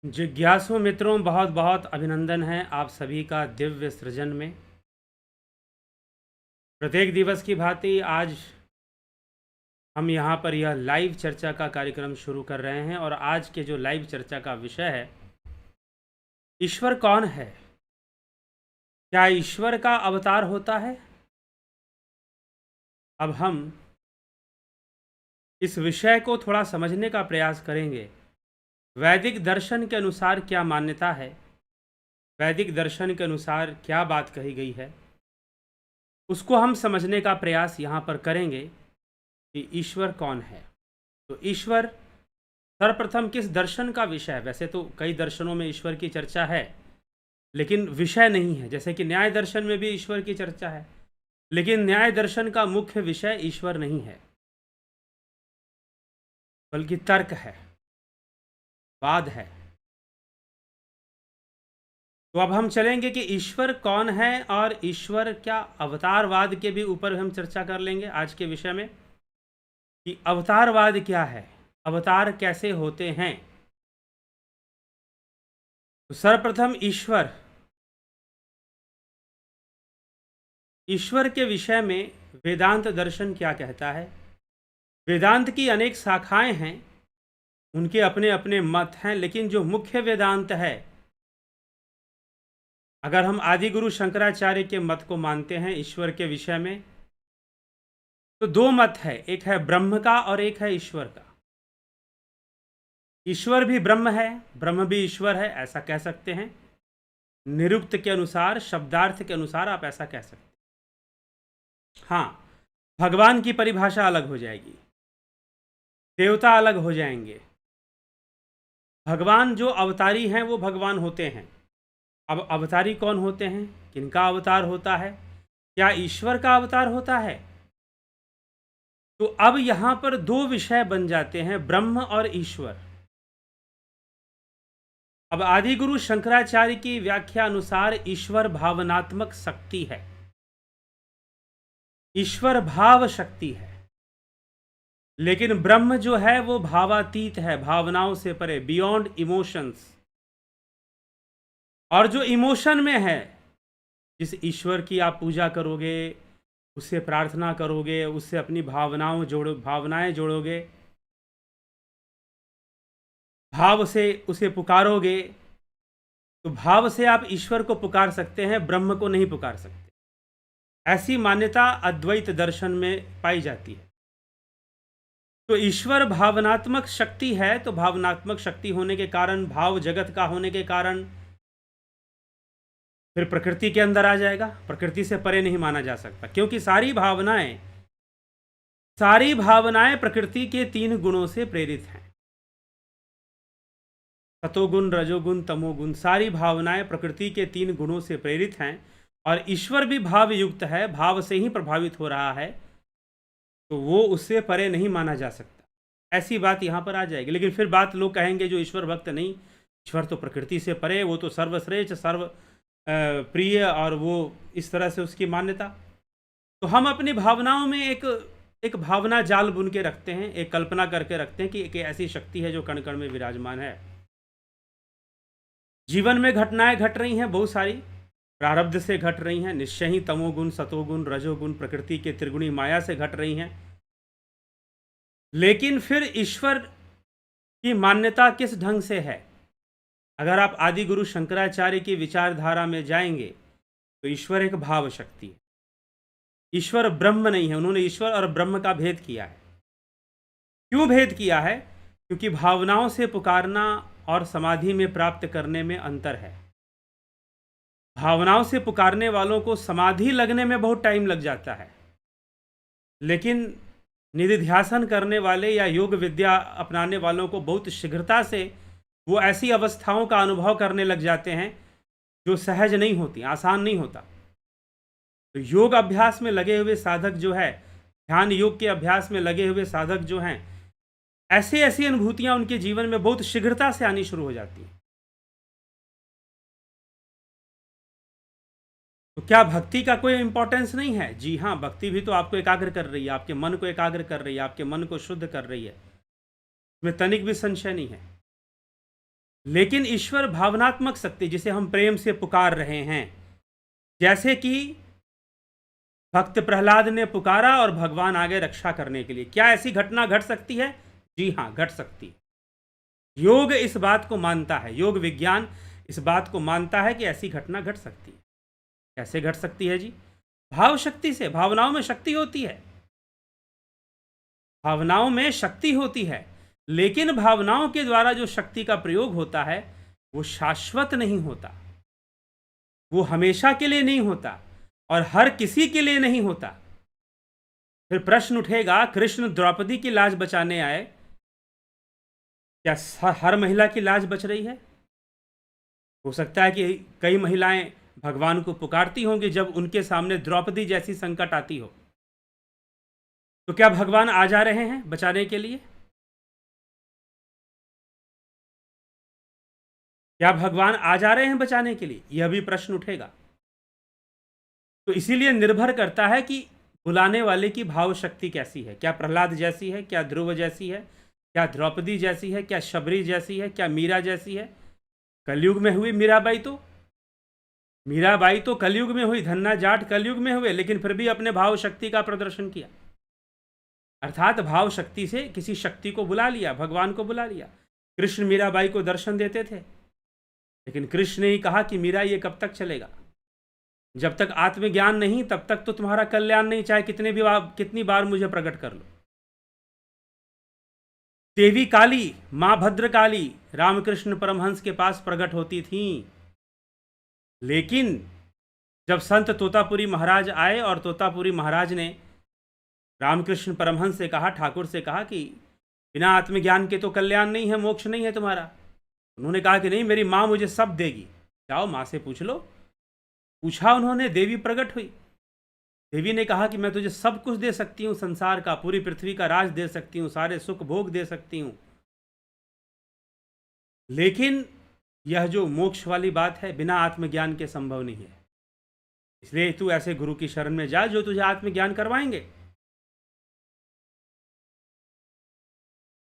जिज्ञासु मित्रों, बहुत बहुत अभिनंदन है आप सभी का दिव्य सृजन में। प्रत्येक दिवस की भांति आज हम यहाँ पर यह लाइव चर्चा का कार्यक्रम शुरू कर रहे हैं और आज के जो लाइव चर्चा का विषय है, ईश्वर कौन है? क्या ईश्वर का अवतार होता है? अब हम इस विषय को थोड़ा समझने का प्रयास करेंगे। वैदिक दर्शन के अनुसार क्या मान्यता है, वैदिक दर्शन के अनुसार क्या बात कही गई है, उसको हम समझने का प्रयास यहाँ पर करेंगे कि ईश्वर कौन है। तो ईश्वर सर्वप्रथम किस दर्शन का विषय है? वैसे तो कई दर्शनों में ईश्वर की चर्चा है, लेकिन विषय नहीं है। जैसे कि न्याय दर्शन में भी ईश्वर की चर्चा है, लेकिन न्याय दर्शन का मुख्य विषय ईश्वर नहीं है, बल्कि तर्क है, वाद है। तो अब हम चलेंगे कि ईश्वर कौन है और ईश्वर क्या अवतारवाद के भी ऊपर हम चर्चा कर लेंगे आज के विषय में कि अवतारवाद क्या है, अवतार कैसे होते हैं। तो सर्वप्रथम ईश्वर के विषय में वेदांत दर्शन क्या कहता है। वेदांत की अनेक शाखाएं हैं, उनके अपने अपने मत हैं, लेकिन जो मुख्य वेदांत है, अगर हम आदिगुरु शंकराचार्य के मत को मानते हैं ईश्वर के विषय में, तो दो मत है, एक है ब्रह्म का और एक है ईश्वर का। ईश्वर भी ब्रह्म है, ब्रह्म भी ईश्वर है, ऐसा कह सकते हैं। निरुक्त के अनुसार, शब्दार्थ के अनुसार आप ऐसा कह सकते हैं। हाँ, भगवान की परिभाषा अलग हो जाएगी, देवता अलग हो जाएंगे। भगवान जो अवतारी हैं वो भगवान होते हैं। अब अवतारी कौन होते हैं, किनका अवतार होता है? क्या ईश्वर का अवतार होता है? तो अब यहां पर दो विषय बन जाते हैं, ब्रह्म और ईश्वर। अब आदिगुरु शंकराचार्य की व्याख्या अनुसार ईश्वर भावनात्मक शक्ति है, ईश्वर भाव शक्ति है। लेकिन ब्रह्म जो है वो भावातीत है, भावनाओं से परे, बियॉन्ड इमोशंस। और जो इमोशन में है, जिस ईश्वर की आप पूजा करोगे, उससे प्रार्थना करोगे, उससे अपनी भावनाएं जोड़ोगे, भाव से उसे पुकारोगे, तो भाव से आप ईश्वर को पुकार सकते हैं, ब्रह्म को नहीं पुकार सकते। ऐसी मान्यता अद्वैत दर्शन में पाई जाती है। तो ईश्वर भावनात्मक शक्ति है, तो भावनात्मक शक्ति होने के कारण, भाव जगत का होने के कारण, फिर प्रकृति के अंदर आ जाएगा। प्रकृति से परे नहीं माना जा सकता, क्योंकि सारी भावनाएं प्रकृति के 3 गुणों से प्रेरित हैं। सतोगुण, रजोगुण, तमोगुण, सारी भावनाएं प्रकृति के 3 गुणों से प्रेरित हैं। और ईश्वर भी भाव युक्त है, भाव से ही प्रभावित हो रहा है, तो वो उससे परे नहीं माना जा सकता। ऐसी बात यहाँ पर आ जाएगी। लेकिन फिर बात लोग कहेंगे जो ईश्वर भक्त नहीं, ईश्वर तो प्रकृति से परे, वो तो सर्वश्रेष्ठ, सर्व प्रिय, और वो इस तरह से उसकी मान्यता। तो हम अपनी भावनाओं में एक भावना जाल बुन के रखते हैं, एक कल्पना करके रखते हैं कि एक ऐसी शक्ति है जो कण कण में विराजमान है। जीवन में घटनाएं घट रही हैं, बहुत सारी प्रारब्ध से घट रही हैं, निश्चय ही तमोगुण, सतोगुण, रजोगुण, प्रकृति के त्रिगुणी माया से घट रही हैं। लेकिन फिर ईश्वर की मान्यता किस ढंग से है? अगर आप आदि गुरु शंकराचार्य की विचारधारा में जाएंगे तो ईश्वर एक भाव शक्ति है, ईश्वर ब्रह्म नहीं है। उन्होंने ईश्वर और ब्रह्म का भेद किया है। क्यों भेद किया है? क्योंकि भावनाओं से पुकारना और समाधि में प्राप्त करने में अंतर है। भावनाओं से पुकारने वालों को समाधि लगने में बहुत टाइम लग जाता है, लेकिन निधिध्यासन करने वाले या योग विद्या अपनाने वालों को बहुत शीघ्रता से वो ऐसी अवस्थाओं का अनुभव करने लग जाते हैं जो सहज नहीं होती, आसान नहीं होता। तो योग अभ्यास में लगे हुए साधक जो है, ध्यान योग के अभ्यास में लगे हुए साधक जो हैं, ऐसी अनुभूतियां उनके जीवन में बहुत शीघ्रता से आनी शुरू हो जाती हैं। तो क्या भक्ति का कोई इंपॉर्टेंस नहीं है? जी हाँ, भक्ति भी तो आपको एकाग्र कर रही है, आपके मन को एकाग्र कर रही है, आपके मन को शुद्ध कर रही है, इसमें तनिक भी संशय नहीं है। लेकिन ईश्वर भावनात्मक शक्ति, जिसे हम प्रेम से पुकार रहे हैं, जैसे कि भक्त प्रहलाद ने पुकारा और भगवान आगे रक्षा करने के लिए, क्या ऐसी घटना घट सकती है? जी हाँ, घट सकती है। योग इस बात को मानता है, योग विज्ञान इस बात को मानता है कि ऐसी घटना घट सकती है। कैसे घट सकती है जी? भाव शक्ति से। भावनाओं में शक्ति होती है, भावनाओं में शक्ति होती है, लेकिन भावनाओं के द्वारा जो शक्ति का प्रयोग होता है वो शाश्वत नहीं होता, वो हमेशा के लिए नहीं होता और हर किसी के लिए नहीं होता। फिर प्रश्न उठेगा, कृष्ण द्रौपदी की लाज बचाने आए, क्या हर महिला की लाज बच रही है? हो सकता है कि कई महिलाएं भगवान को पुकारती होंगी जब उनके सामने द्रौपदी जैसी संकट आती हो, तो क्या भगवान आ जा रहे हैं बचाने के लिए? क्या भगवान आ जा रहे हैं बचाने के लिए? यह भी प्रश्न उठेगा। तो इसीलिए निर्भर करता है कि बुलाने वाले की भाव शक्ति कैसी है। क्या प्रहलाद जैसी है? क्या ध्रुव जैसी है? क्या द्रौपदी जैसी है? क्या शबरी जैसी है? क्या मीरा जैसी है? कलयुग में हुई मीराबाई तो कलयुग में हुई, धन्ना जाट कलयुग में हुए, लेकिन फिर भी अपने भाव शक्ति का प्रदर्शन किया, अर्थात भाव शक्ति से किसी शक्ति को बुला लिया, भगवान को बुला लिया। कृष्ण मीराबाई को दर्शन देते थे, लेकिन कृष्ण ने ही कहा कि मीरा ये कब तक चलेगा? जब तक आत्मज्ञान नहीं तब तक तो तुम्हारा कल्याण नहीं, चाहे कितनी बार मुझे प्रकट कर लो। देवी काली, मां भद्रकाली रामकृष्ण परमहंस के पास प्रकट होती थीं, लेकिन जब संत तोतापुरी महाराज आए और तोतापुरी महाराज ने रामकृष्ण परमहंस से कहा, ठाकुर से कहा कि बिना आत्मज्ञान के तो कल्याण नहीं है, मोक्ष नहीं है तुम्हारा। उन्होंने कहा कि नहीं, मेरी माँ मुझे सब देगी, जाओ माँ से पूछ लो। पूछा उन्होंने, देवी प्रकट हुई। देवी ने कहा कि मैं तुझे सब कुछ दे सकती हूँ, संसार का, पूरी पृथ्वी का राज दे सकती हूँ, सारे सुख भोग दे सकती हूँ, लेकिन यह जो मोक्ष वाली बात है बिना आत्मज्ञान के संभव नहीं है। इसलिए तू ऐसे गुरु की शरण में जा जो तुझे आत्मज्ञान करवाएंगे।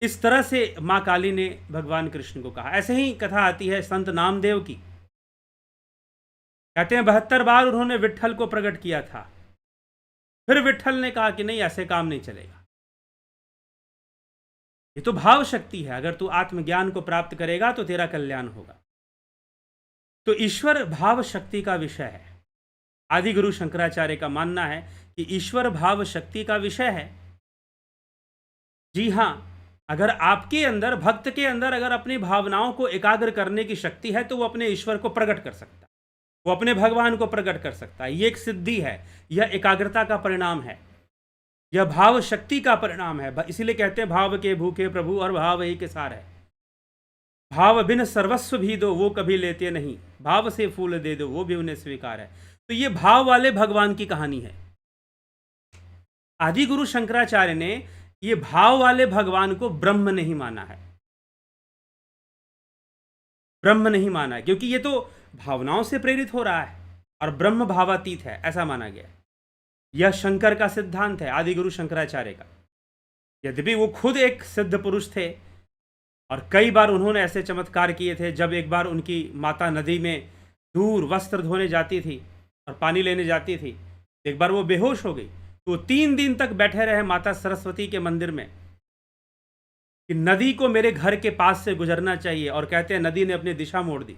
इस तरह से मां काली ने भगवान कृष्ण को कहा। ऐसे ही कथा आती है संत नामदेव की। कहते हैं 72 बार उन्होंने विट्ठल को प्रकट किया था, फिर विट्ठल ने कहा कि नहीं, ऐसे काम नहीं चलेगा। ये तो भाव शक्ति है, अगर तू आत्मज्ञान को प्राप्त करेगा तो तेरा कल्याण होगा। तो ईश्वर भाव शक्ति का विषय है। आदि गुरु शंकराचार्य का मानना है कि ईश्वर भाव शक्ति का विषय है। जी हां, अगर आपके अंदर, भक्त के अंदर अगर अपनी भावनाओं को एकाग्र करने की शक्ति है तो वो अपने ईश्वर को प्रकट कर सकता है, वो अपने भगवान को प्रकट कर सकता है। ये एक सिद्धि है, यह एकाग्रता का परिणाम है, यह भाव शक्ति का परिणाम है। इसीलिए कहते हैं भाव के भूखे प्रभु और भाव ही के सार है। भाव बिन सर्वस्व भी दो वो कभी लेते नहीं, भाव से फूल दे दो वो भी उन्हें स्वीकार है। तो ये भाव वाले भगवान की कहानी है। आदि गुरु शंकराचार्य ने ये भाव वाले भगवान को ब्रह्म नहीं माना है, ब्रह्म नहीं माना है, क्योंकि ये तो भावनाओं से प्रेरित हो रहा है और ब्रह्म भावातीत है, ऐसा माना गया है। यह शंकर का सिद्धांत है, आदि गुरु शंकराचार्य का। यद्यपि वो खुद एक सिद्ध पुरुष थे और कई बार उन्होंने ऐसे चमत्कार किए थे। जब एक बार उनकी माता नदी में दूर वस्त्र धोने जाती थी और पानी लेने जाती थी, एक बार वो बेहोश हो गई, तो 3 दिन तक बैठे रहे माता सरस्वती के मंदिर में कि नदी को मेरे घर के पास से गुजरना चाहिए, और कहते हैं नदी ने अपनी दिशा मोड़ दी,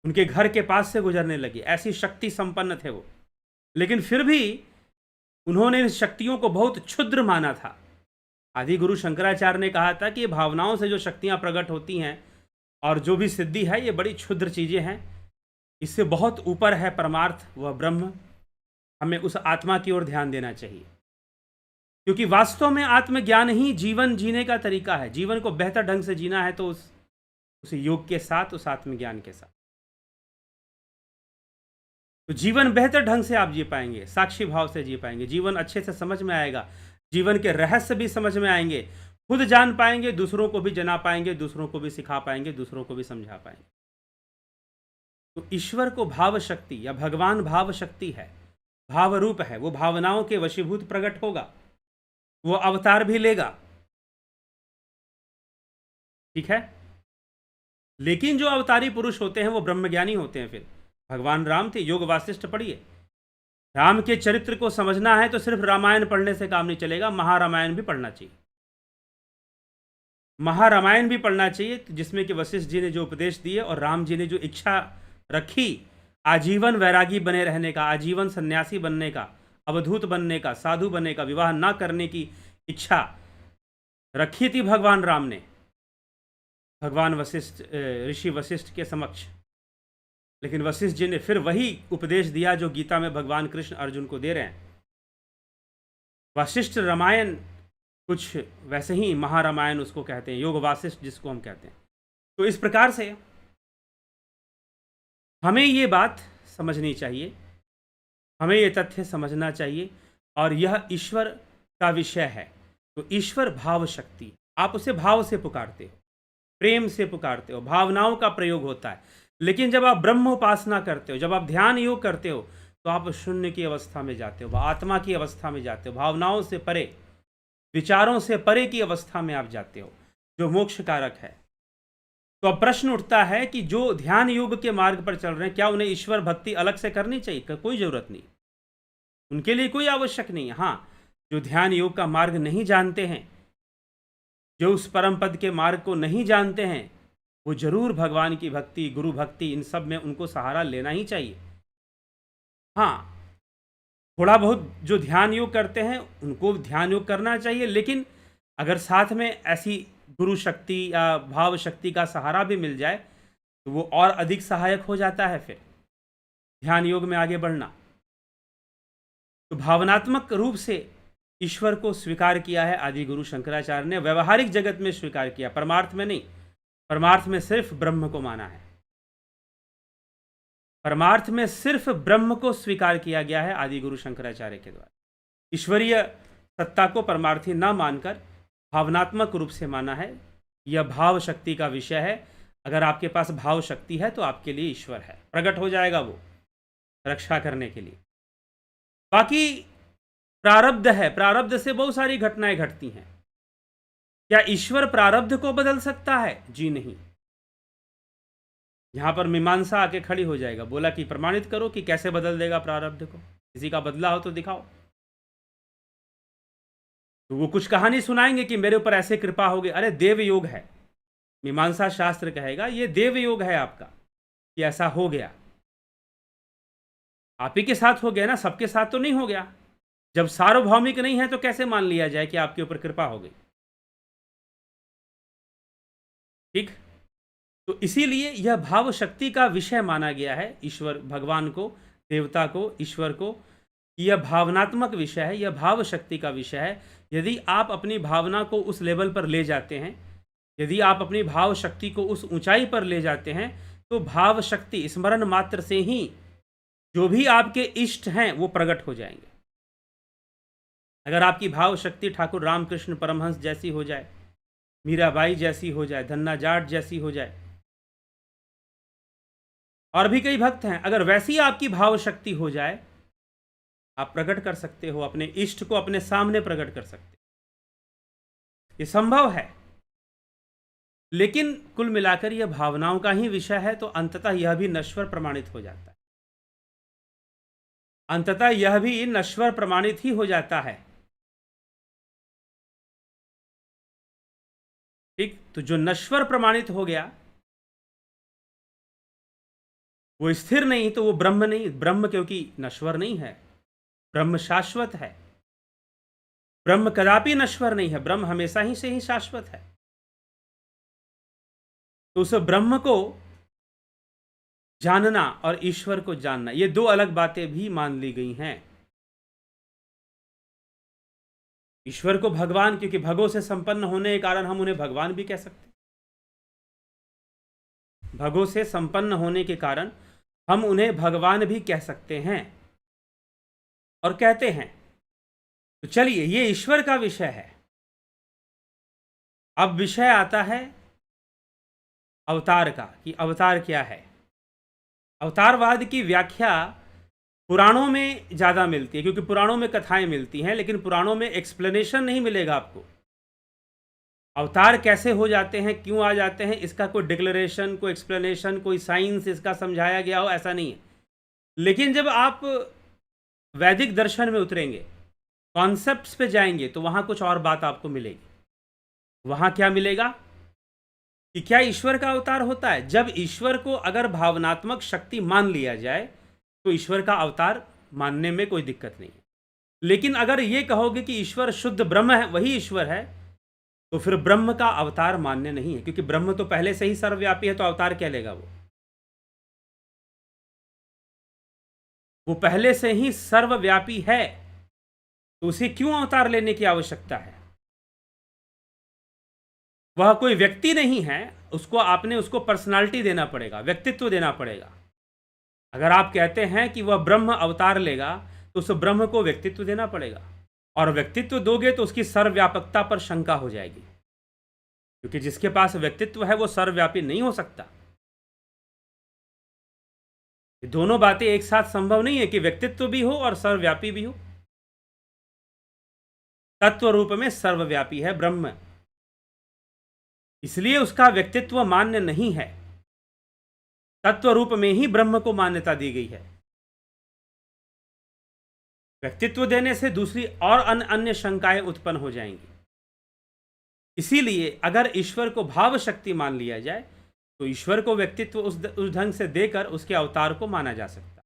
उनके घर के पास से गुजरने लगी। ऐसी शक्ति संपन्न थे वो, लेकिन फिर भी उन्होंने इन शक्तियों को बहुत क्षुद्र माना था। आदि गुरु शंकराचार्य ने कहा था कि ये भावनाओं से जो शक्तियां प्रकट होती हैं और जो भी सिद्धि है, ये बड़ी क्षुद्र चीजें हैं, इससे बहुत ऊपर है परमार्थ, वह ब्रह्म। हमें उस आत्मा की ओर ध्यान देना चाहिए, क्योंकि वास्तव में आत्मज्ञान ही जीवन जीने का तरीका है। जीवन को बेहतर ढंग से जीना है तो उस योग के साथ, उस आत्मज्ञान के साथ, तो जीवन बेहतर ढंग से आप जी पाएंगे, साक्षी भाव से जी पाएंगे, जीवन अच्छे से समझ में आएगा, जीवन के रहस्य भी समझ में आएंगे, खुद जान पाएंगे, दूसरों को भी जना पाएंगे, दूसरों को भी सिखा पाएंगे, दूसरों को भी समझा पाएंगे। तो ईश्वर को भाव शक्ति या भगवान भाव शक्ति है, भाव रूप है, वो भावनाओं के वशीभूत प्रकट होगा, वो अवतार भी लेगा। ठीक है। लेकिन जो अवतारी पुरुष होते हैं वो ब्रह्मज्ञानी होते हैं। फिर भगवान राम थे, योग वासिष्ठ पढ़िए। राम के चरित्र को समझना है तो सिर्फ रामायण पढ़ने से काम नहीं चलेगा, महारामायण भी पढ़ना चाहिए। महारामायण भी पढ़ना चाहिए, जिसमें कि वशिष्ठ जी ने जो उपदेश दिए और राम जी ने जो इच्छा रखी आजीवन वैरागी बने रहने का, आजीवन सन्यासी बनने का, अवधूत बनने का, साधु बनने का, विवाह ना करने की इच्छा रखी थी भगवान राम ने भगवान वशिष्ठ, ऋषि वशिष्ठ के समक्ष। लेकिन वशिष्ठ जी ने फिर वही उपदेश दिया जो गीता में भगवान कृष्ण अर्जुन को दे रहे हैं। वशिष्ठ रामायण कुछ वैसे ही महारामायण उसको कहते हैं, योग वासिष्ठ जिसको हम कहते हैं। तो इस प्रकार से हमें ये बात समझनी चाहिए, हमें ये तथ्य समझना चाहिए, और यह ईश्वर का विषय है। तो ईश्वर भाव शक्ति, आप उसे भाव से पुकारते हो, प्रेम से पुकारते हो, भावनाओं का प्रयोग होता है। लेकिन जब आप ब्रह्म उपासना करते हो, जब आप ध्यान योग करते हो, तो आप शून्य की अवस्था में जाते हो, आत्मा की अवस्था में जाते हो, भावनाओं से परे, विचारों से परे की अवस्था में आप जाते हो, जो मोक्ष कारक है। तो अब प्रश्न उठता है कि जो ध्यान योग के मार्ग पर चल रहे हैं, क्या उन्हें ईश्वर भक्ति अलग से करनी चाहिए? कोई जरूरत नहीं, उनके लिए कोई आवश्यक नहीं है। हाँ, जो ध्यान योग का मार्ग नहीं जानते हैं, जो उस परम पद के मार्ग को नहीं जानते हैं, वो जरूर भगवान की भक्ति, गुरु भक्ति, इन सब में उनको सहारा लेना ही चाहिए। हाँ, थोड़ा बहुत जो ध्यान योग करते हैं उनको ध्यान योग करना चाहिए, लेकिन अगर साथ में ऐसी गुरु शक्ति या भाव शक्ति का सहारा भी मिल जाए तो वो और अधिक सहायक हो जाता है फिर ध्यान योग में आगे बढ़ना। तो भावनात्मक रूप से ईश्वर को स्वीकार किया है आदि गुरु शंकराचार्य ने, व्यवहारिक जगत में स्वीकार किया, परमार्थ में नहीं। परमार्थ में सिर्फ ब्रह्म को माना है, परमार्थ में सिर्फ ब्रह्म को स्वीकार किया गया है आदि गुरु शंकराचार्य के द्वारा। ईश्वरीय सत्ता को परमार्थी न मानकर भावनात्मक रूप से माना है। यह भाव शक्ति का विषय है। अगर आपके पास भाव शक्ति है तो आपके लिए ईश्वर है, प्रकट हो जाएगा वो रक्षा करने के लिए। बाकी प्रारब्ध है, प्रारब्ध से बहुत सारी घटनाएं घटती हैं। क्या ईश्वर प्रारब्ध को बदल सकता है? जी नहीं। यहां पर मीमांसा आके खड़ी हो जाएगा, बोला कि प्रमाणित करो कि कैसे बदल देगा प्रारब्ध को, किसी का बदला हो तो दिखाओ। तो वो कुछ कहानी सुनाएंगे कि मेरे ऊपर ऐसे कृपा हो गई। अरे देव योग है, मीमांसा शास्त्र कहेगा ये देव योग है आपका कि ऐसा हो गया। आप ही के साथ हो गया ना, सबके साथ तो नहीं हो गया। जब सार्वभौमिक नहीं है तो कैसे मान लिया जाए कि आपके ऊपर कृपा हो गई? ठीक, तो इसीलिए यह भाव शक्ति का विषय माना गया है ईश्वर, भगवान को, देवता को, ईश्वर को। यह भावनात्मक विषय है, यह भाव शक्ति का विषय है। यदि आप अपनी भावना को उस लेवल पर ले जाते हैं, यदि आप अपनी भाव शक्ति को उस ऊंचाई पर ले जाते हैं, तो भाव शक्ति स्मरण मात्र से ही जो भी आपके इष्ट हैं वो प्रकट हो जाएंगे। अगर आपकी भाव शक्ति ठाकुर रामकृष्ण परमहंस जैसी हो जाए, मीराबाई जैसी हो जाए, धन्ना जाट जैसी हो जाए, और भी कई भक्त हैं, अगर वैसी आपकी भाव शक्ति हो जाए, आप प्रकट कर सकते हो, अपने इष्ट को अपने सामने प्रकट कर सकते हो। ये संभव है। लेकिन कुल मिलाकर यह भावनाओं का ही विषय है, तो अंततः यह भी नश्वर प्रमाणित हो जाता है। अंततः यह भी नश्वर प्रमाणित ही हो जाता है। ठीक, तो जो नश्वर प्रमाणित हो गया वो स्थिर नहीं, तो वो ब्रह्म नहीं। ब्रह्म क्योंकि नश्वर नहीं है, ब्रह्म शाश्वत है। ब्रह्म कदापि नश्वर नहीं है, ब्रह्म हमेशा ही से ही शाश्वत है। तो उस ब्रह्म को जानना और ईश्वर को जानना, ये दो अलग बातें भी मान ली गई हैं। ईश्वर को भगवान, क्योंकि भगों से संपन्न होने के कारण हम उन्हें भगवान भी कह सकते हैं। भगों से संपन्न होने के कारण हम उन्हें भगवान भी कह सकते हैं और कहते हैं। तो चलिए, ये ईश्वर का विषय है। अब विषय आता है अवतार का, कि अवतार क्या है। अवतारवाद की व्याख्या पुराणों में ज़्यादा मिलती है, क्योंकि पुराणों में कथाएं मिलती हैं, लेकिन पुराणों में एक्सप्लेनेशन नहीं मिलेगा आपको। अवतार कैसे हो जाते हैं, क्यों आ जाते हैं, इसका कोई डिक्लेरेशन, कोई एक्सप्लेनेशन, कोई साइंस इसका समझाया गया हो, ऐसा नहीं है। लेकिन जब आप वैदिक दर्शन में उतरेंगे, कॉन्सेप्ट्स पे जाएंगे, तो वहां कुछ और बात आपको मिलेगी। वहां क्या मिलेगा कि क्या ईश्वर का अवतार होता है? जब ईश्वर को अगर भावनात्मक शक्ति मान लिया जाए तो ईश्वर का अवतार मानने में कोई दिक्कत नहीं है। लेकिन अगर ये कहोगे कि ईश्वर शुद्ध ब्रह्म है, वही ईश्वर है, तो फिर ब्रह्म का अवतार मान्य नहीं है, क्योंकि ब्रह्म तो पहले से ही सर्वव्यापी है, तो अवतार क्या लेगा वो पहले से ही सर्वव्यापी है, तो उसे क्यों अवतार लेने की आवश्यकता है? वह कोई व्यक्ति नहीं है, उसको पर्सनालिटी देना पड़ेगा, व्यक्तित्व देना पड़ेगा। अगर आप कहते हैं कि वह ब्रह्म अवतार लेगा, तो उस ब्रह्म को व्यक्तित्व देना पड़ेगा, और व्यक्तित्व दोगे तो उसकी सर्वव्यापकता पर शंका हो जाएगी, क्योंकि जिसके पास व्यक्तित्व है वो सर्वव्यापी नहीं हो सकता। ये दोनों बातें एक साथ संभव नहीं है कि व्यक्तित्व भी हो और सर्वव्यापी भी हो। तत्व रूप में सर्वव्यापी है ब्रह्म, इसलिए उसका व्यक्तित्व मान्य नहीं है। तत्व रूप में ही ब्रह्म को मान्यता दी गई है। व्यक्तित्व देने से दूसरी और अन्य शंकाएं उत्पन्न हो जाएंगी। इसीलिए अगर ईश्वर को भाव शक्ति मान लिया जाए, तो ईश्वर को व्यक्तित्व उस ढंग से देकर उसके अवतार को माना जा सकता।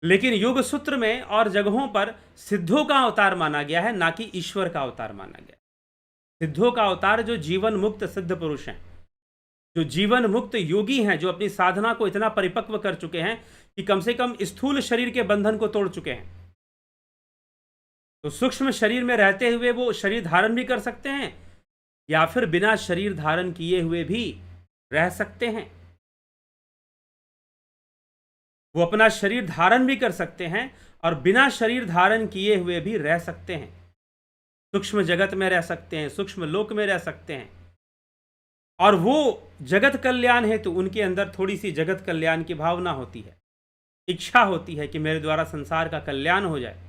लेकिन युग सूत्र में और जगहों पर सिद्धों का अवतार माना गया है, ना कि ईश्वर का अवतार माना गया। सिद्धों का अवतार जो जीवन मुक्त सिद्ध पुरुष हैं, जो जीवन मुक्त योगी हैं, जो अपनी साधना को इतना परिपक्व कर चुके हैं कि कम से कम स्थूल शरीर के बंधन को तोड़ चुके हैं, तो सूक्ष्म शरीर में रहते हुए वो शरीर धारण भी कर सकते हैं, या फिर बिना शरीर धारण किए हुए भी रह सकते हैं। वो अपना शरीर धारण भी कर सकते हैं और बिना शरीर धारण किए हुए भी रह सकते हैं। सूक्ष्म जगत में रह सकते हैं, सूक्ष्म लोक में रह सकते हैं, और वो जगत कल्याण हेतु उनके अंदर थोड़ी सी जगत कल्याण की भावना होती है, इच्छा होती है कि मेरे द्वारा संसार का कल्याण हो जाए।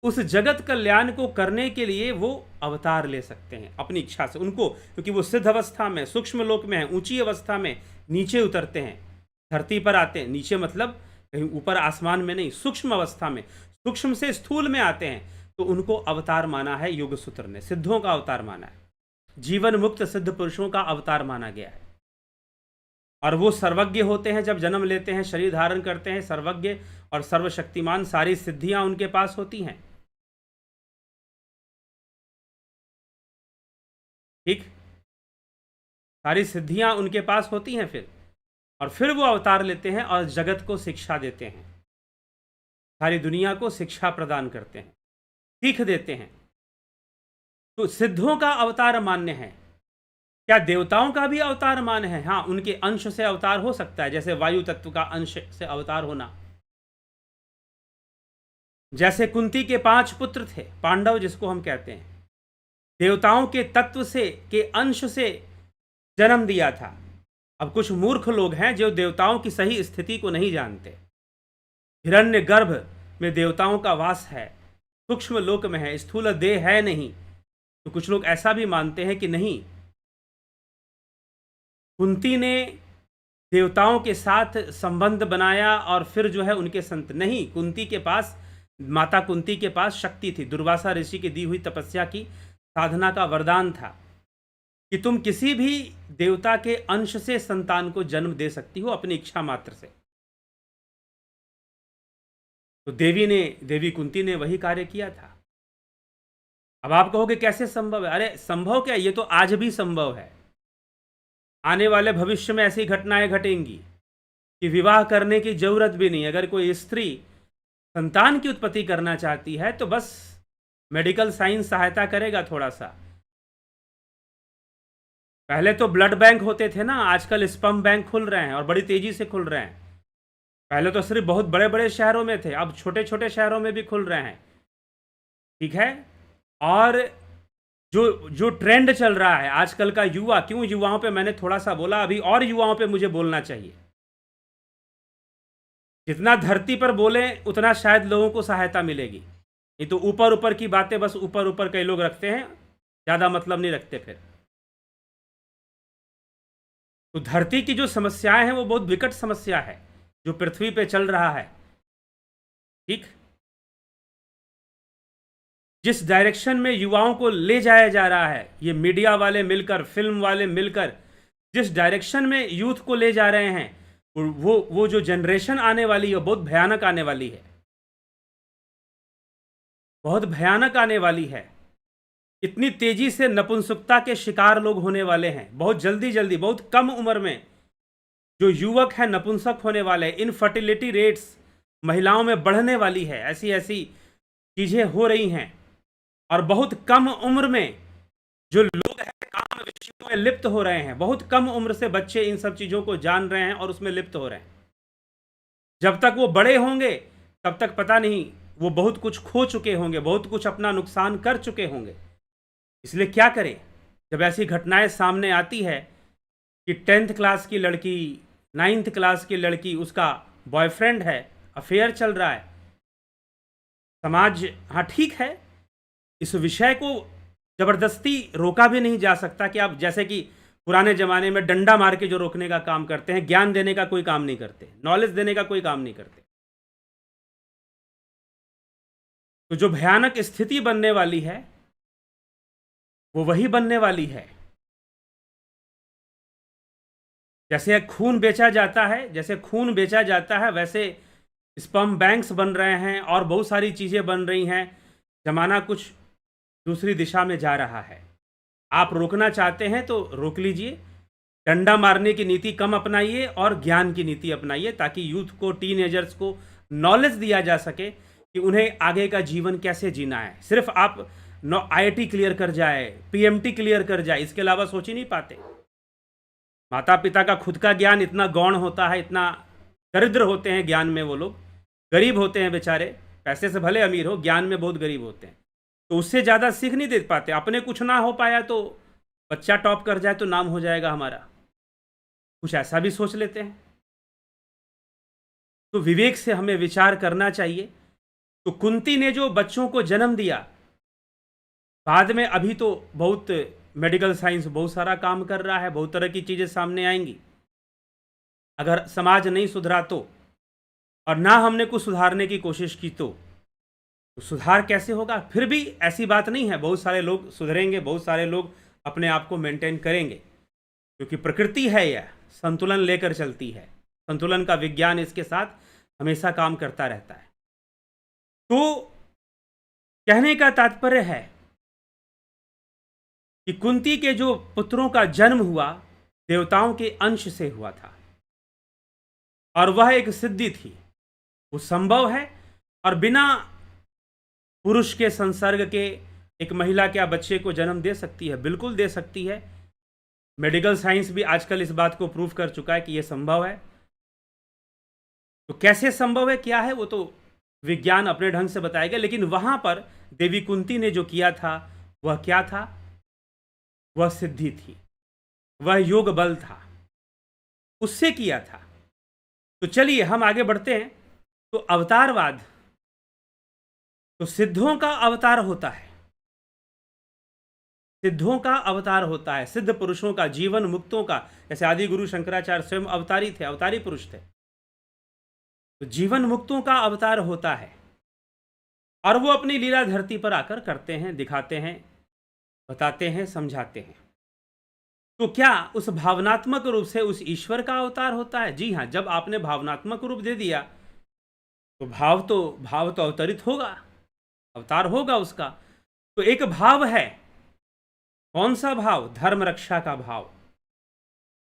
उस जगत कल्याण को करने के लिए वो अवतार ले सकते हैं अपनी इच्छा से। उनको, क्योंकि वो सिद्ध अवस्था में, सूक्ष्म लोक में है, ऊंची अवस्था में नीचे उतरते हैं, धरती पर आते हैं। नीचे मतलब कहीं ऊपर आसमान में नहीं, सूक्ष्म अवस्था में, सूक्ष्म से स्थूल में आते हैं, तो उनको अवतार माना है योग सूत्र ने, सिद्धों का अवतार माना है, जीवन मुक्त सिद्ध पुरुषों का अवतार माना गया है। और वो सर्वज्ञ होते हैं, जब जन्म लेते हैं, शरीर धारण करते हैं, सर्वज्ञ और सर्वशक्तिमान, सारी सिद्धियां उनके पास होती हैं। ठीक, सारी सिद्धियां उनके पास होती हैं फिर, और फिर वो अवतार लेते हैं और जगत को शिक्षा देते हैं, सारी दुनिया को शिक्षा प्रदान करते हैं, सीख देते हैं। तो सिद्धों का अवतार मान्य है। क्या देवताओं का भी अवतार मान्य है? हाँ, उनके अंश से अवतार हो सकता है, जैसे वायु तत्व का अंश से अवतार होना। जैसे कुंती के 5 पुत्र थे, पांडव जिसको हम कहते हैं, देवताओं के तत्व से, के अंश से जन्म दिया था। अब कुछ मूर्ख लोग हैं जो देवताओं की सही स्थिति को नहीं जानते। हिरण्य गर्भ में देवताओं का वास है, सूक्ष्म लोक में है, स्थूल देह है नहीं। तो कुछ लोग ऐसा भी मानते हैं कि नहीं, कुंती ने देवताओं के साथ संबंध बनाया और फिर जो है उनके संत नहीं, कुंती के पास, माता कुंती के पास शक्ति थी, दुर्वासा ऋषि की दी हुई तपस्या की साधना का वरदान था कि तुम किसी भी देवता के अंश से संतान को जन्म दे सकती हो अपनी इच्छा मात्र से। तो देवी कुंती ने वही कार्य किया था। अब आप कहोगे कैसे संभव है? अरे संभव क्या, ये तो आज भी संभव है। आने वाले भविष्य में ऐसी घटनाएं घटेंगी कि विवाह करने की जरूरत भी नहीं। अगर कोई स्त्री संतान की उत्पत्ति करना चाहती है तो बस मेडिकल साइंस सहायता करेगा थोड़ा सा। पहले तो ब्लड बैंक होते थे ना, आजकल स्पर्म बैंक खुल रहे हैं और बड़ी तेजी से खुल रहे हैं। पहले तो सिर्फ बहुत बड़े बड़े शहरों में थे, अब छोटे छोटे शहरों में भी खुल रहे हैं। ठीक है, और जो ट्रेंड चल रहा है आजकल का युवा, क्यों युवाओं पे मैंने थोड़ा सा बोला, अभी और युवाओं पे मुझे बोलना चाहिए। जितना धरती पर बोले उतना शायद लोगों को सहायता मिलेगी। नहीं तो ऊपर ऊपर की बातें बस ऊपर ऊपर कई लोग रखते हैं, ज़्यादा मतलब नहीं रखते फिर। तो धरती की जो समस्याएं हैं वो बहुत विकट समस्या है जो पृथ्वी पे चल रहा है। ठीक, जिस डायरेक्शन में युवाओं को ले जाया जा रहा है, ये मीडिया वाले मिलकर, फिल्म वाले मिलकर जिस डायरेक्शन में यूथ को ले जा रहे हैं, वो जो जनरेशन आने वाली है बहुत भयानक आने वाली है, बहुत भयानक आने वाली है। इतनी तेजी से नपुंसकता के शिकार लोग होने वाले हैं, बहुत जल्दी जल्दी, बहुत कम उम्र में जो युवक है नपुंसक होने वाले हैं। इनफर्टिलिटी रेट्स महिलाओं में बढ़ने वाली है, ऐसी ऐसी चीजें हो रही हैं। और बहुत कम उम्र में जो लोग हैं काम विषयों में लिप्त हो रहे हैं, बहुत कम उम्र से बच्चे इन सब चीजों को जान रहे हैं और उसमें लिप्त हो रहे हैं। जब तक वो बड़े होंगे तब तक पता नहीं, वो बहुत कुछ खो चुके होंगे, बहुत कुछ अपना नुकसान कर चुके होंगे। इसलिए क्या करें जब ऐसी घटनाएं सामने आती है कि 10th क्लास की लड़की, 9th क्लास की लड़की, उसका बॉयफ्रेंड है, अफेयर चल रहा है। समाज, हाँ ठीक है, इस विषय को जबरदस्ती रोका भी नहीं जा सकता कि आप जैसे कि पुराने जमाने में डंडा मार के जो रोकने का काम करते हैं, ज्ञान देने का कोई काम नहीं करते, नॉलेज देने का कोई काम नहीं करते। तो जो भयानक स्थिति बनने वाली है वो वही बनने वाली है। जैसे खून बेचा जाता है, जैसे खून बेचा जाता है, वैसे स्पर्म बैंक्स बन रहे हैं और बहुत सारी चीजें बन रही हैं। जमाना कुछ दूसरी दिशा में जा रहा है। आप रोकना चाहते हैं तो रोक लीजिए, डंडा मारने की नीति कम अपनाइए और ज्ञान की नीति अपनाइए, ताकि यूथ को, टीनेजर्स को नॉलेज दिया जा सके कि उन्हें आगे का जीवन कैसे जीना है। सिर्फ आप IIT क्लियर कर जाए, PMT क्लियर कर जाए, इसके अलावा सोच ही नहीं पाते। माता पिता का खुद का ज्ञान इतना गौण होता है, इतना दरिद्र होते हैं ज्ञान में, वो लोग गरीब होते हैं बेचारे, पैसे से भले अमीर हो, ज्ञान में बहुत गरीब होते हैं। तो उससे ज़्यादा सीख नहीं दे पाते। अपने कुछ ना हो पाया तो बच्चा टॉप कर जाए तो नाम हो जाएगा हमारा, कुछ ऐसा भी सोच लेते हैं। तो विवेक से हमें विचार करना चाहिए। तो कुंती ने जो बच्चों को जन्म दिया, बाद में अभी तो बहुत मेडिकल साइंस बहुत सारा काम कर रहा है, बहुत तरह की चीज़ें सामने आएंगी। अगर समाज नहीं सुधरा तो, और ना हमने कुछ सुधारने की कोशिश की तो सुधार कैसे होगा? फिर भी ऐसी बात नहीं है, बहुत सारे लोग सुधरेंगे, बहुत सारे लोग अपने आप को मेंटेन करेंगे, क्योंकि प्रकृति है यह संतुलन लेकर चलती है। संतुलन का विज्ञान इसके साथ हमेशा काम करता रहता है। तो कहने का तात्पर्य है कि कुंती के जो पुत्रों का जन्म हुआ देवताओं के अंश से हुआ था, और वह एक सिद्धि थी, वो संभव है। और बिना पुरुष के संसर्ग के एक महिला क्या बच्चे को जन्म दे सकती है? बिल्कुल दे सकती है। मेडिकल साइंस भी आजकल इस बात को प्रूव कर चुका है कि यह संभव है। तो कैसे संभव है, क्या है, वो तो विज्ञान अपने ढंग से बताएगा। लेकिन वहां पर देवी कुंती ने जो किया था वह क्या था? वह सिद्धि थी, वह योग बल था, उससे किया था। तो चलिए हम आगे बढ़ते हैं। तो अवतारवाद, तो सिद्धों का अवतार होता है, सिद्धों का अवतार होता है, सिद्ध पुरुषों का, जीवन मुक्तों का। जैसे आदि गुरु शंकराचार्य स्वयं अवतारी थे, अवतारी पुरुष थे। तो जीवन मुक्तों का अवतार होता है, और वो अपनी लीला धरती पर आकर करते हैं, दिखाते हैं, बताते हैं, समझाते हैं। तो क्या उस भावनात्मक रूप से उस ईश्वर का अवतार होता है? जी हाँ, जब आपने भावनात्मक रूप दे दिया तो भाव तो अवतरित होगा, अवतार होगा उसका। तो एक भाव है, कौन सा भाव? धर्म रक्षा का भाव।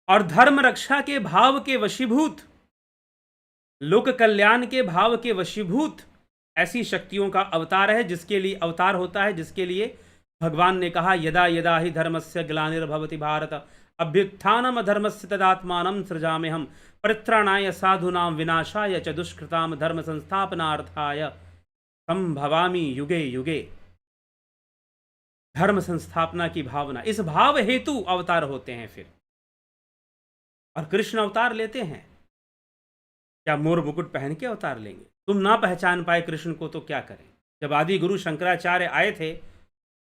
और धर्म रक्षा के भाव के वशीभूत, लोक कल्याण के भाव के वशीभूत ऐसी शक्तियों का अवतार है, जिसके लिए अवतार होता है, जिसके लिए भगवान ने कहा यदा यदा ही धर्मस्य ग्लानिर्भवति भारत अभ्युत्थानम धर्मस्य तदात्मानं सृजाम्यहम् परित्राणाय साधूनां विनाशाय च दुष्कृतां धर्म संस्थापनार्थाय संभवामि युगे युगे। धर्म संस्थापना की भावना, इस भाव हेतु अवतार होते हैं फिर। और कृष्ण अवतार लेते हैं, क्या मोर मुकुट पहन के अवतार लेंगे? तुम ना पहचान पाए कृष्ण को तो क्या करें? जब आदि गुरु शंकराचार्य आए थे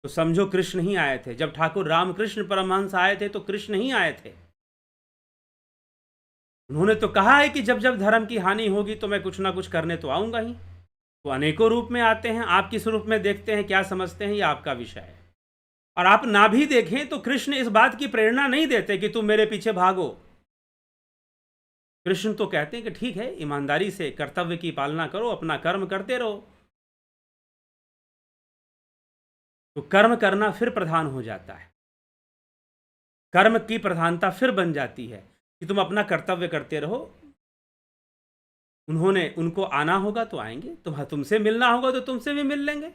तो समझो कृष्ण ही आए थे। जब ठाकुर रामकृष्ण परमहंस आए थे तो कृष्ण ही आए थे। उन्होंने तो कहा है कि जब जब धर्म की हानि होगी तो मैं कुछ ना कुछ करने तो आऊंगा ही। वो अनेकों रूप में आते हैं, आप किस रूप में देखते हैं, क्या समझते हैं, ये आपका विषय है। और आप ना भी देखें तो कृष्ण इस बात की प्रेरणा नहीं देते कि तुम मेरे पीछे भागो। कृष्ण तो कहते हैं कि ठीक है, ईमानदारी से कर्तव्य की पालना करो, अपना कर्म करते रहो। तो कर्म करना फिर प्रधान हो जाता है, कर्म की प्रधानता फिर बन जाती है कि तुम अपना कर्तव्य करते रहो। उनको आना होगा तो आएंगे, तुमसे मिलना होगा तो तुमसे भी मिल लेंगे।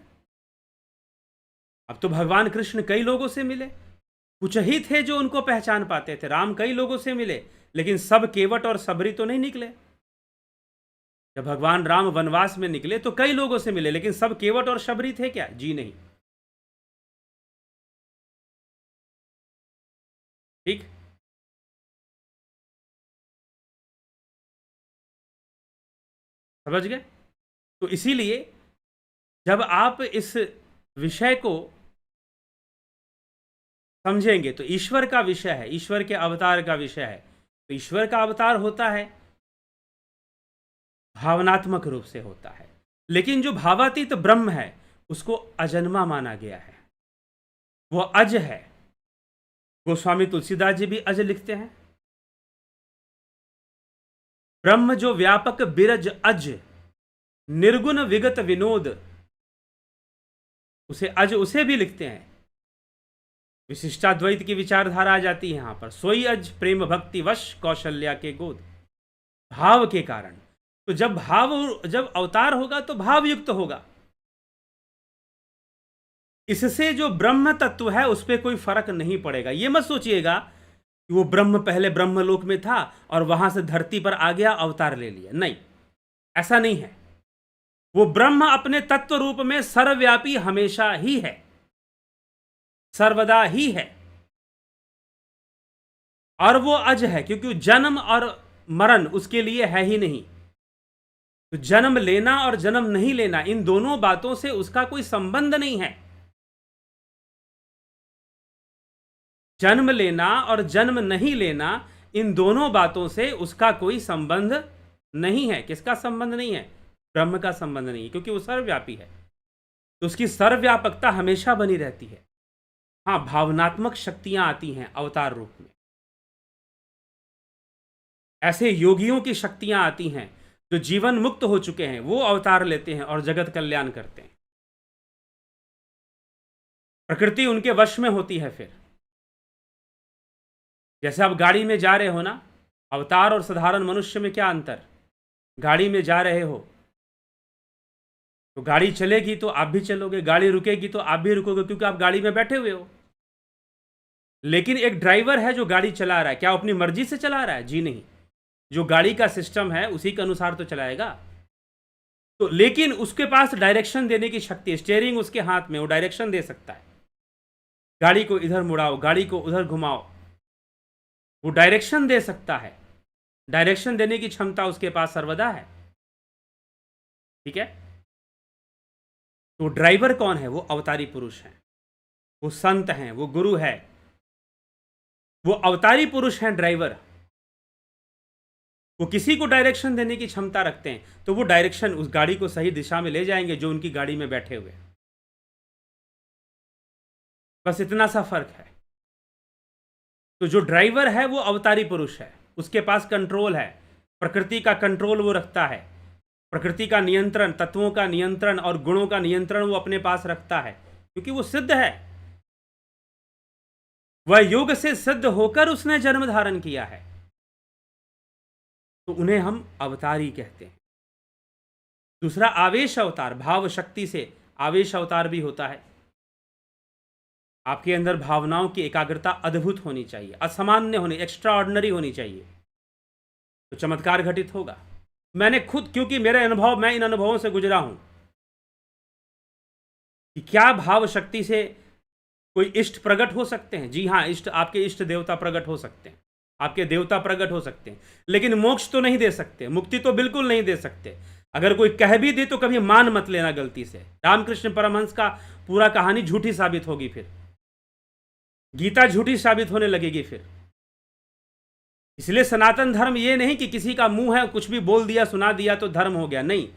अब तो भगवान कृष्ण कई लोगों से मिले, कुछ ही थे जो उनको पहचान पाते थे। राम कई लोगों से मिले, लेकिन सब केवट और सबरी तो नहीं निकले। जब भगवान राम वनवास में निकले तो कई लोगों से मिले, लेकिन सब केवट और शबरी थे क्या? जी नहीं। ठीक, समझ गए? तो इसीलिए जब आप इस विषय को समझेंगे तो ईश्वर का विषय है, ईश्वर के अवतार का विषय है। तो ईश्वर का अवतार होता है, भावनात्मक रूप से होता है, लेकिन जो भावातीत ब्रह्म है उसको अजन्मा माना गया है, वो अज है। गोस्वामी तुलसीदास जी भी अज लिखते हैं। ब्रह्म जो व्यापक बिरज अज, निर्गुण विगत विनोद, उसे अज उसे भी लिखते हैं। विशिष्टाद्वैत की विचारधारा आ जाती है यहां पर। सोई अज प्रेम भक्ति वश कौशल्या के गोद, भाव के कारण। तो जब अवतार होगा तो भाव युक्त होगा। इससे जो ब्रह्म तत्व है उस पर कोई फर्क नहीं पड़ेगा। ये मत सोचिएगा कि वो ब्रह्म पहले ब्रह्मलोक में था और वहां से धरती पर आ गया, अवतार ले लिया। नहीं, ऐसा नहीं है। वो ब्रह्म अपने तत्व रूप में सर्वव्यापी हमेशा ही है, सर्वदा ही है। और वो अज है क्योंकि जन्म और मरण उसके लिए है ही नहीं। तो जन्म लेना और जन्म नहीं लेना, इन दोनों बातों से उसका कोई संबंध नहीं है। जन्म लेना और जन्म नहीं लेना, इन दोनों बातों से उसका कोई संबंध नहीं है। किसका संबंध नहीं है? ब्रह्म का संबंध नहीं है, क्योंकि वो सर्वव्यापी है। तो उसकी सर्वव्यापकता हमेशा बनी रहती है। हाँ, भावनात्मक शक्तियां आती हैं अवतार रूप में। ऐसे योगियों की शक्तियां आती हैं जो जीवन मुक्त हो चुके हैं, वो अवतार लेते हैं और जगत कल्याण करते हैं। प्रकृति उनके वश में होती है। फिर जैसे आप गाड़ी में जा रहे हो ना, अवतार और साधारण मनुष्य में क्या अंतर? गाड़ी में जा रहे हो तो गाड़ी चलेगी तो आप भी चलोगे, गाड़ी रुकेगी तो आप भी रुकोगे, क्योंकि आप गाड़ी में बैठे हुए हो। लेकिन एक ड्राइवर है जो गाड़ी चला रहा है, क्या अपनी मर्जी से चला रहा है? जी नहीं। जो गाड़ी का सिस्टम है उसी के अनुसार तो चलाएगा। तो लेकिन उसके पास डायरेक्शन देने की शक्ति है, स्टीयरिंग उसके हाथ में, वो डायरेक्शन दे सकता है। गाड़ी को इधर मुड़ाओ, गाड़ी को उधर घुमाओ, वो डायरेक्शन दे सकता है। डायरेक्शन देने की क्षमता उसके पास सर्वदा है। ठीक है? तो ड्राइवर कौन है? वो अवतारी पुरुष है, वो संत हैं, वो गुरु है, वो अवतारी पुरुष हैं ड्राइवर। वो किसी को डायरेक्शन देने की क्षमता रखते हैं, तो वो डायरेक्शन उस गाड़ी को सही दिशा में ले जाएंगे जो उनकी गाड़ी में बैठे हुए। बस इतना सा फर्क है। तो जो ड्राइवर है वो अवतारी पुरुष है, उसके पास कंट्रोल है, प्रकृति का कंट्रोल वो रखता है। प्रकृति का नियंत्रण, तत्वों का नियंत्रण और गुणों का नियंत्रण वो अपने पास रखता है, क्योंकि वो सिद्ध है। वह योग से सिद्ध होकर उसने जन्म धारण किया है। तो उन्हें हम अवतारी कहते हैं। दूसरा आवेश अवतार, भाव शक्ति से आवेश अवतार भी होता है। आपके अंदर भावनाओं की एकाग्रता अद्भुत होनी चाहिए, असामान्य होनी, एक्स्ट्रा ऑर्डिनरी होनी चाहिए, तो चमत्कार घटित होगा। मैंने खुद, क्योंकि मेरे अनुभव, मैं इन अनुभवों से गुजरा हूं कि क्या भाव शक्ति से कोई इष्ट प्रकट हो सकते हैं। जी हाँ, इष्ट, आपके इष्ट देवता प्रकट हो सकते हैं, आपके देवता प्रकट हो सकते हैं, लेकिन मोक्ष तो नहीं दे सकते, मुक्ति तो बिल्कुल नहीं दे सकते। अगर कोई कह भी दे तो कभी मान मत लेना गलती से। रामकृष्ण परमहंस का पूरा कहानी झूठी साबित होगी, फिर गीता झूठी साबित होने लगेगी फिर। इसलिए सनातन धर्म ये नहीं कि किसी का मुंह है कुछ भी बोल दिया सुना दिया तो धर्म हो गया, नहीं।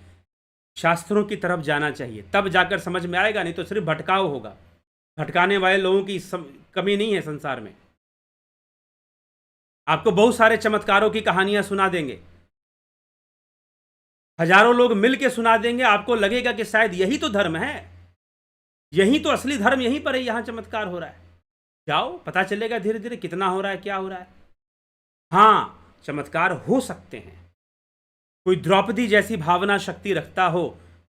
शास्त्रों की तरफ जाना चाहिए, तब जाकर समझ में आएगा, नहीं तो सिर्फ भटकाव होगा। भटकाने वाले लोगों की कमी नहीं है संसार में। आपको बहुत सारे चमत्कारों की कहानियां सुना देंगे, हजारों लोग मिल के सुना देंगे, आपको लगेगा कि शायद यही तो धर्म है, यही तो असली धर्म यहीं पर है, यहां चमत्कार हो रहा है। जाओ, पता चलेगा धीरे धीरे कितना हो रहा है, क्या हो रहा है। हाँ, चमत्कार हो सकते हैं। कोई द्रौपदी जैसी भावना शक्ति रखता हो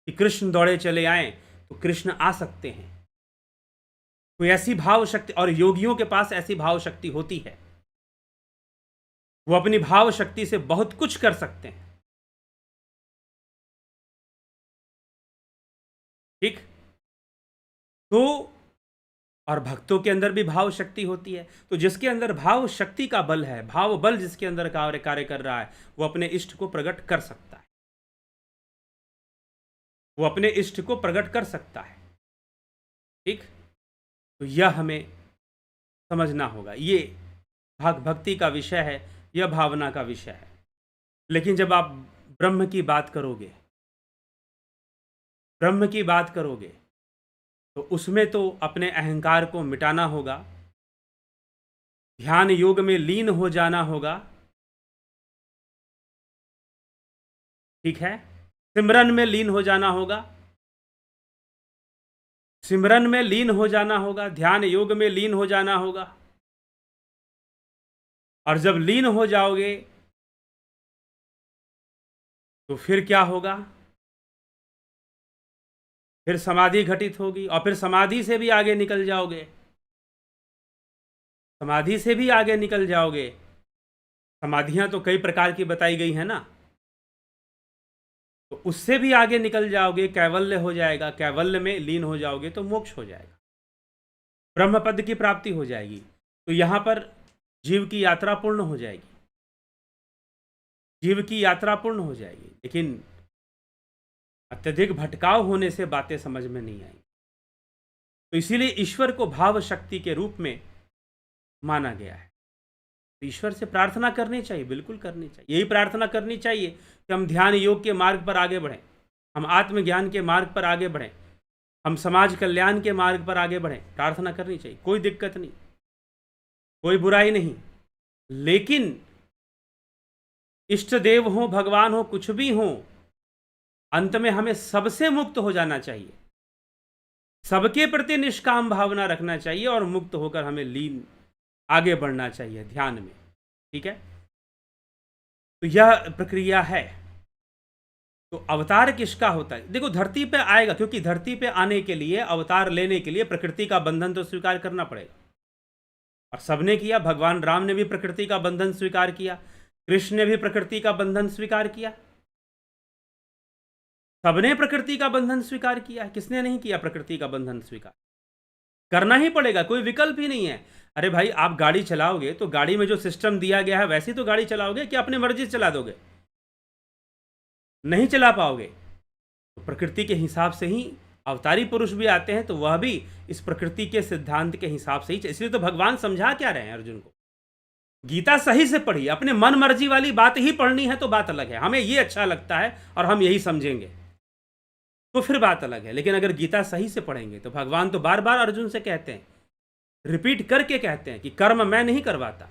कि कृष्ण दौड़े चले आए, तो कृष्ण आ सकते हैं। कोई ऐसी भाव शक्ति, और योगियों के पास ऐसी भाव शक्ति होती है, वो अपनी भाव शक्ति से बहुत कुछ कर सकते हैं। ठीक, तो और भक्तों के अंदर भी भाव शक्ति होती है। तो जिसके अंदर भाव शक्ति का बल है, भाव बल जिसके अंदर कार्य कर रहा है, वो अपने इष्ट को प्रकट कर सकता है, वो अपने इष्ट को प्रकट कर सकता है। ठीक, तो यह हमें समझना होगा। ये भक्ति का विषय है, यह भावना का विषय है। लेकिन जब आप ब्रह्म की बात करोगे, ब्रह्म की बात करोगे, तो उसमें तो अपने अहंकार को मिटाना होगा, ध्यान योग में लीन हो जाना होगा। ठीक है, सिमरन में लीन हो जाना होगा, सिमरन में लीन हो जाना होगा, ध्यान योग में लीन हो जाना होगा। और जब लीन हो जाओगे तो फिर क्या होगा? फिर समाधि घटित होगी, और फिर समाधि से भी आगे निकल जाओगे, समाधि से भी आगे निकल जाओगे। समाधियां तो कई प्रकार की बताई गई है ना, तो उससे भी आगे निकल जाओगे, कैवल्य हो जाएगा, कैवल्य में लीन हो जाओगे तो मोक्ष हो जाएगा, ब्रह्म पद की प्राप्ति हो जाएगी। तो यहां पर जीव की यात्रा पूर्ण हो जाएगी, जीव की यात्रा पूर्ण हो जाएगी। लेकिन अत्यधिक भटकाव होने से बातें समझ में नहीं आई। तो इसीलिए ईश्वर को भाव शक्ति के रूप में माना गया है। तो ईश्वर से प्रार्थना करनी चाहिए, बिल्कुल करनी चाहिए। यही प्रार्थना करनी चाहिए कि हम ध्यान योग के मार्ग पर आगे बढ़ें, हम आत्मज्ञान के मार्ग पर आगे बढ़ें, हम समाज कल्याण के मार्ग पर आगे बढ़ें। प्रार्थना करनी चाहिए, कोई दिक्कत नहीं, कोई बुराई नहीं। लेकिन इष्ट देव हो, भगवान हो, कुछ भी हो, अंत में हमें सबसे मुक्त हो जाना चाहिए, सबके प्रति निष्काम भावना रखना चाहिए, और मुक्त होकर हमें लीन आगे बढ़ना चाहिए ध्यान में। ठीक है, तो यह प्रक्रिया है। तो अवतार किसका होता है? देखो, धरती पे आएगा, क्योंकि धरती पे आने के लिए, अवतार लेने के लिए प्रकृति का बंधन तो स्वीकार करना पड़ेगा, और सबने किया। भगवान राम ने भी प्रकृति का बंधन स्वीकार किया, कृष्ण ने भी प्रकृति का बंधन स्वीकार किया, सबने प्रकृति का बंधन स्वीकार किया। किसने नहीं किया प्रकृति का बंधन स्वीकार? करना ही पड़ेगा, कोई विकल्प ही नहीं है। अरे भाई, आप गाड़ी चलाओगे तो गाड़ी में जो सिस्टम दिया गया है वैसे ही तो गाड़ी चलाओगे, कि अपनी मर्जी से चला दोगे? नहीं चला पाओगे। तो प्रकृति के हिसाब से ही अवतारी पुरुष भी आते हैं, तो वह भी इस प्रकृति के सिद्धांत के हिसाब से ही। इसलिए तो भगवान समझा क्या रहे हैं अर्जुन को, गीता सही से पढ़ी, अपने मन मर्जी वाली बात ही पढ़नी है तो बात अलग है, हमें ये अच्छा लगता है और हम यही समझेंगे तो फिर बात अलग है। लेकिन अगर गीता सही से पढ़ेंगे तो भगवान तो बार बार अर्जुन से कहते हैं, रिपीट करके कहते हैं कि कर्म मैं नहीं करवाता,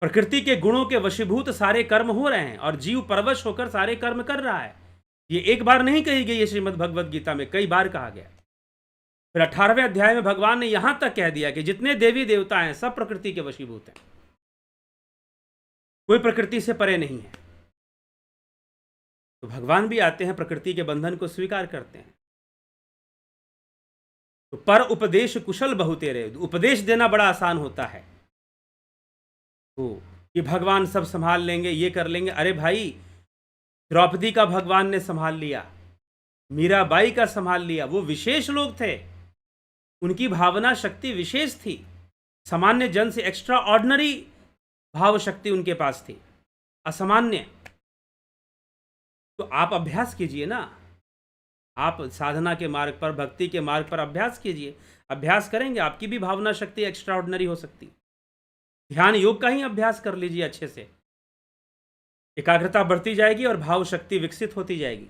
प्रकृति के गुणों के वशीभूत सारे कर्म हो रहे हैं और जीव परवश होकर सारे कर्म कर रहा है। ये एक बार नहीं कही गई है, श्रीमद् भगवत गीता में कई बार कहा गया। फिर 18वें अध्याय में भगवान ने यहां तक कह दिया कि जितने देवी देवता हैं सब प्रकृति के वशीभूत हैं, कोई प्रकृति से परे नहीं है। तो भगवान भी आते हैं, प्रकृति के बंधन को स्वीकार करते हैं। तो पर उपदेश कुशल बहुतेरे, उपदेश देना बड़ा आसान होता है, तो ये भगवान सब संभाल लेंगे, ये कर लेंगे। अरे भाई, द्रौपदी का भगवान ने संभाल लिया, मीराबाई का संभाल लिया, वो विशेष लोग थे, उनकी भावना शक्ति विशेष थी, सामान्य जन से एक्स्ट्रा ऑर्डिनरी भाव शक्ति उनके पास थी, असामान्य। तो आप अभ्यास कीजिए ना, आप साधना के मार्ग पर, भक्ति के मार्ग पर अभ्यास कीजिए। अभ्यास करेंगे आपकी भी भावना शक्ति एक्स्ट्रा ऑर्डिनरी हो सकती है। ध्यान योग का ही अभ्यास कर लीजिए अच्छे से, एकाग्रता बढ़ती जाएगी और भाव शक्ति विकसित होती जाएगी।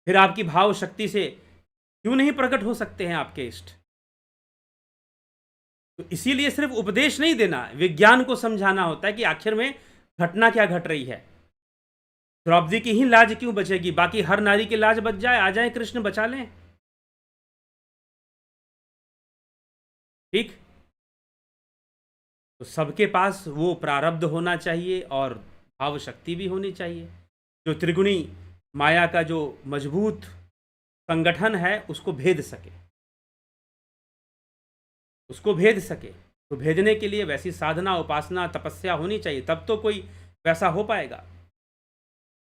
फिर आपकी भाव शक्ति से क्यों नहीं प्रकट हो सकते हैं आपके इष्ट। तो इसीलिए सिर्फ उपदेश नहीं देना, विज्ञान को समझाना होता है कि आखिर में घटना क्या घट रही है। द्रौपदी की ही लाज क्यों बचेगी, बाकी हर नारी की लाज बच जाए, आ जाए कृष्ण बचा लें। ठीक, तो सबके पास वो प्रारब्ध होना चाहिए और भाव शक्ति भी होनी चाहिए, जो त्रिगुणी माया का जो मजबूत संगठन है उसको भेद सके, उसको भेद सके। तो भेदने के लिए वैसी साधना, उपासना, तपस्या होनी चाहिए, तब तो कोई वैसा हो पाएगा।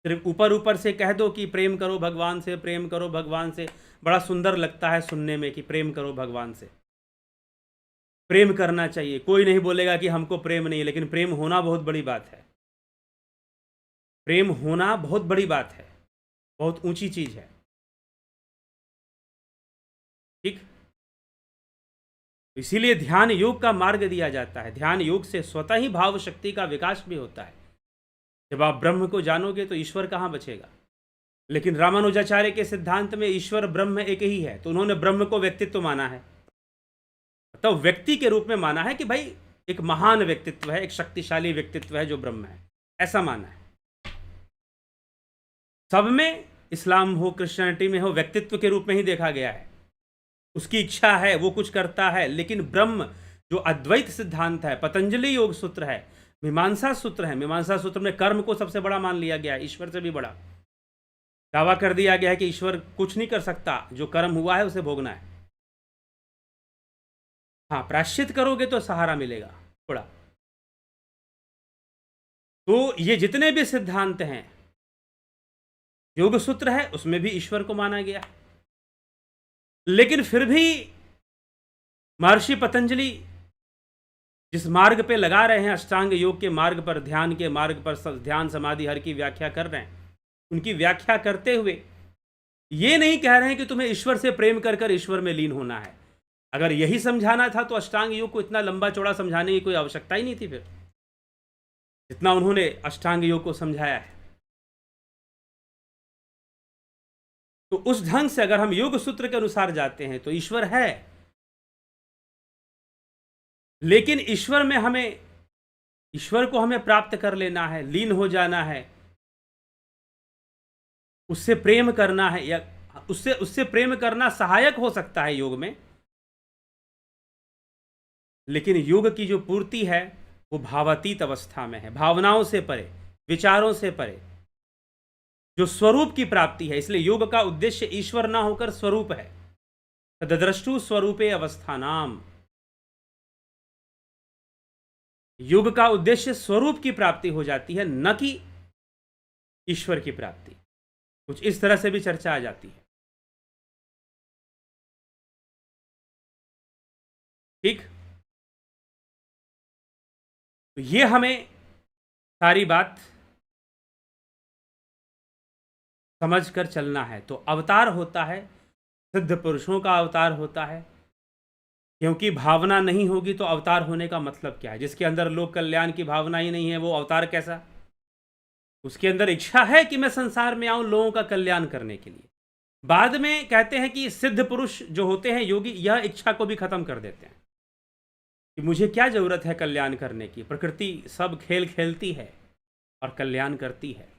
सिर्फ ऊपर ऊपर से कह दो कि प्रेम करो भगवान से, प्रेम करो भगवान से, बड़ा सुंदर लगता है सुनने में कि प्रेम करो भगवान से। प्रेम करना चाहिए, कोई नहीं बोलेगा कि हमको प्रेम नहीं है, लेकिन प्रेम होना बहुत बड़ी बात है। प्रेम होना बहुत बड़ी बात है, बहुत ऊंची चीज है। ठीक, इसीलिए ध्यान योग का मार्ग दिया जाता है। ध्यान योग से स्वतः ही भाव शक्ति का विकास भी होता है। जब आप ब्रह्म को जानोगे तो ईश्वर कहाँ बचेगा। लेकिन रामानुजाचार्य के सिद्धांत में ईश्वर ब्रह्म एक ही है, तो उन्होंने ब्रह्म को व्यक्तित्व माना है, तो व्यक्ति के रूप में माना है कि भाई एक महान व्यक्तित्व है, एक शक्तिशाली व्यक्तित्व है जो ब्रह्म है, ऐसा माना है। सब में, इस्लाम हो, क्रिश्चियनिटी में हो, व्यक्तित्व के रूप में ही देखा गया है। उसकी इच्छा है, वो कुछ करता है, लेकिन ब्रह्म जो अद्वैत सिद्धांत है, पतंजलि योग सूत्र है, मीमांसा सूत्र है, मीमांसा सूत्र में कर्म को सबसे बड़ा मान लिया गया है, ईश्वर से भी बड़ा दावा कर दिया गया है कि ईश्वर कुछ नहीं कर सकता, जो कर्म हुआ है उसे भोगना है। हाँ, प्रायश्चित करोगे तो सहारा मिलेगा थोड़ा। तो ये जितने भी सिद्धांत हैं, योग सूत्र है, उसमें भी ईश्वर को माना गया, लेकिन फिर भी महर्षि पतंजलि जिस मार्ग पे लगा रहे हैं, अष्टांग योग के मार्ग पर, ध्यान के मार्ग पर, ध्यान समाधि हर की व्याख्या कर रहे हैं, उनकी व्याख्या करते हुए ये नहीं कह रहे हैं कि तुम्हें ईश्वर से प्रेम कर कर ईश्वर में लीन होना है। अगर यही समझाना था तो अष्टांग योग को इतना लंबा चौड़ा समझाने की कोई आवश्यकता ही नहीं थी फिर, जितना उन्होंने अष्टांग योग को समझाया है। तो उस ढंग से अगर हम योग सूत्र के अनुसार जाते हैं तो ईश्वर है, लेकिन ईश्वर को हमें प्राप्त कर लेना है, लीन हो जाना है, उससे प्रेम करना है, या उससे प्रेम करना सहायक हो सकता है योग में, लेकिन योग की जो पूर्ति है वो भावातीत अवस्था में है, भावनाओं से परे, विचारों से परे, जो स्वरूप की प्राप्ति है। इसलिए योग का उद्देश्य ईश्वर ना होकर स्वरूप है। तद्रष्टु स्वरूपे अवस्थानाम, योग का उद्देश्य स्वरूप की प्राप्ति हो जाती है, न कि ईश्वर की प्राप्ति। कुछ इस तरह से भी चर्चा आ जाती है। ठीक, तो ये हमें सारी बात समझ कर चलना है। तो अवतार होता है, सिद्ध पुरुषों का अवतार होता है, क्योंकि भावना नहीं होगी तो अवतार होने का मतलब क्या है। जिसके अंदर लोक कल्याण की भावना ही नहीं है वो अवतार कैसा। उसके अंदर इच्छा है कि मैं संसार में आऊं लोगों का कल्याण करने के लिए। बाद में कहते हैं कि सिद्ध पुरुष जो होते हैं योगी, यह इच्छा को भी खत्म कर देते हैं कि मुझे क्या जरूरत है कल्याण करने की, प्रकृति सब खेल खेलती है और कल्याण करती है।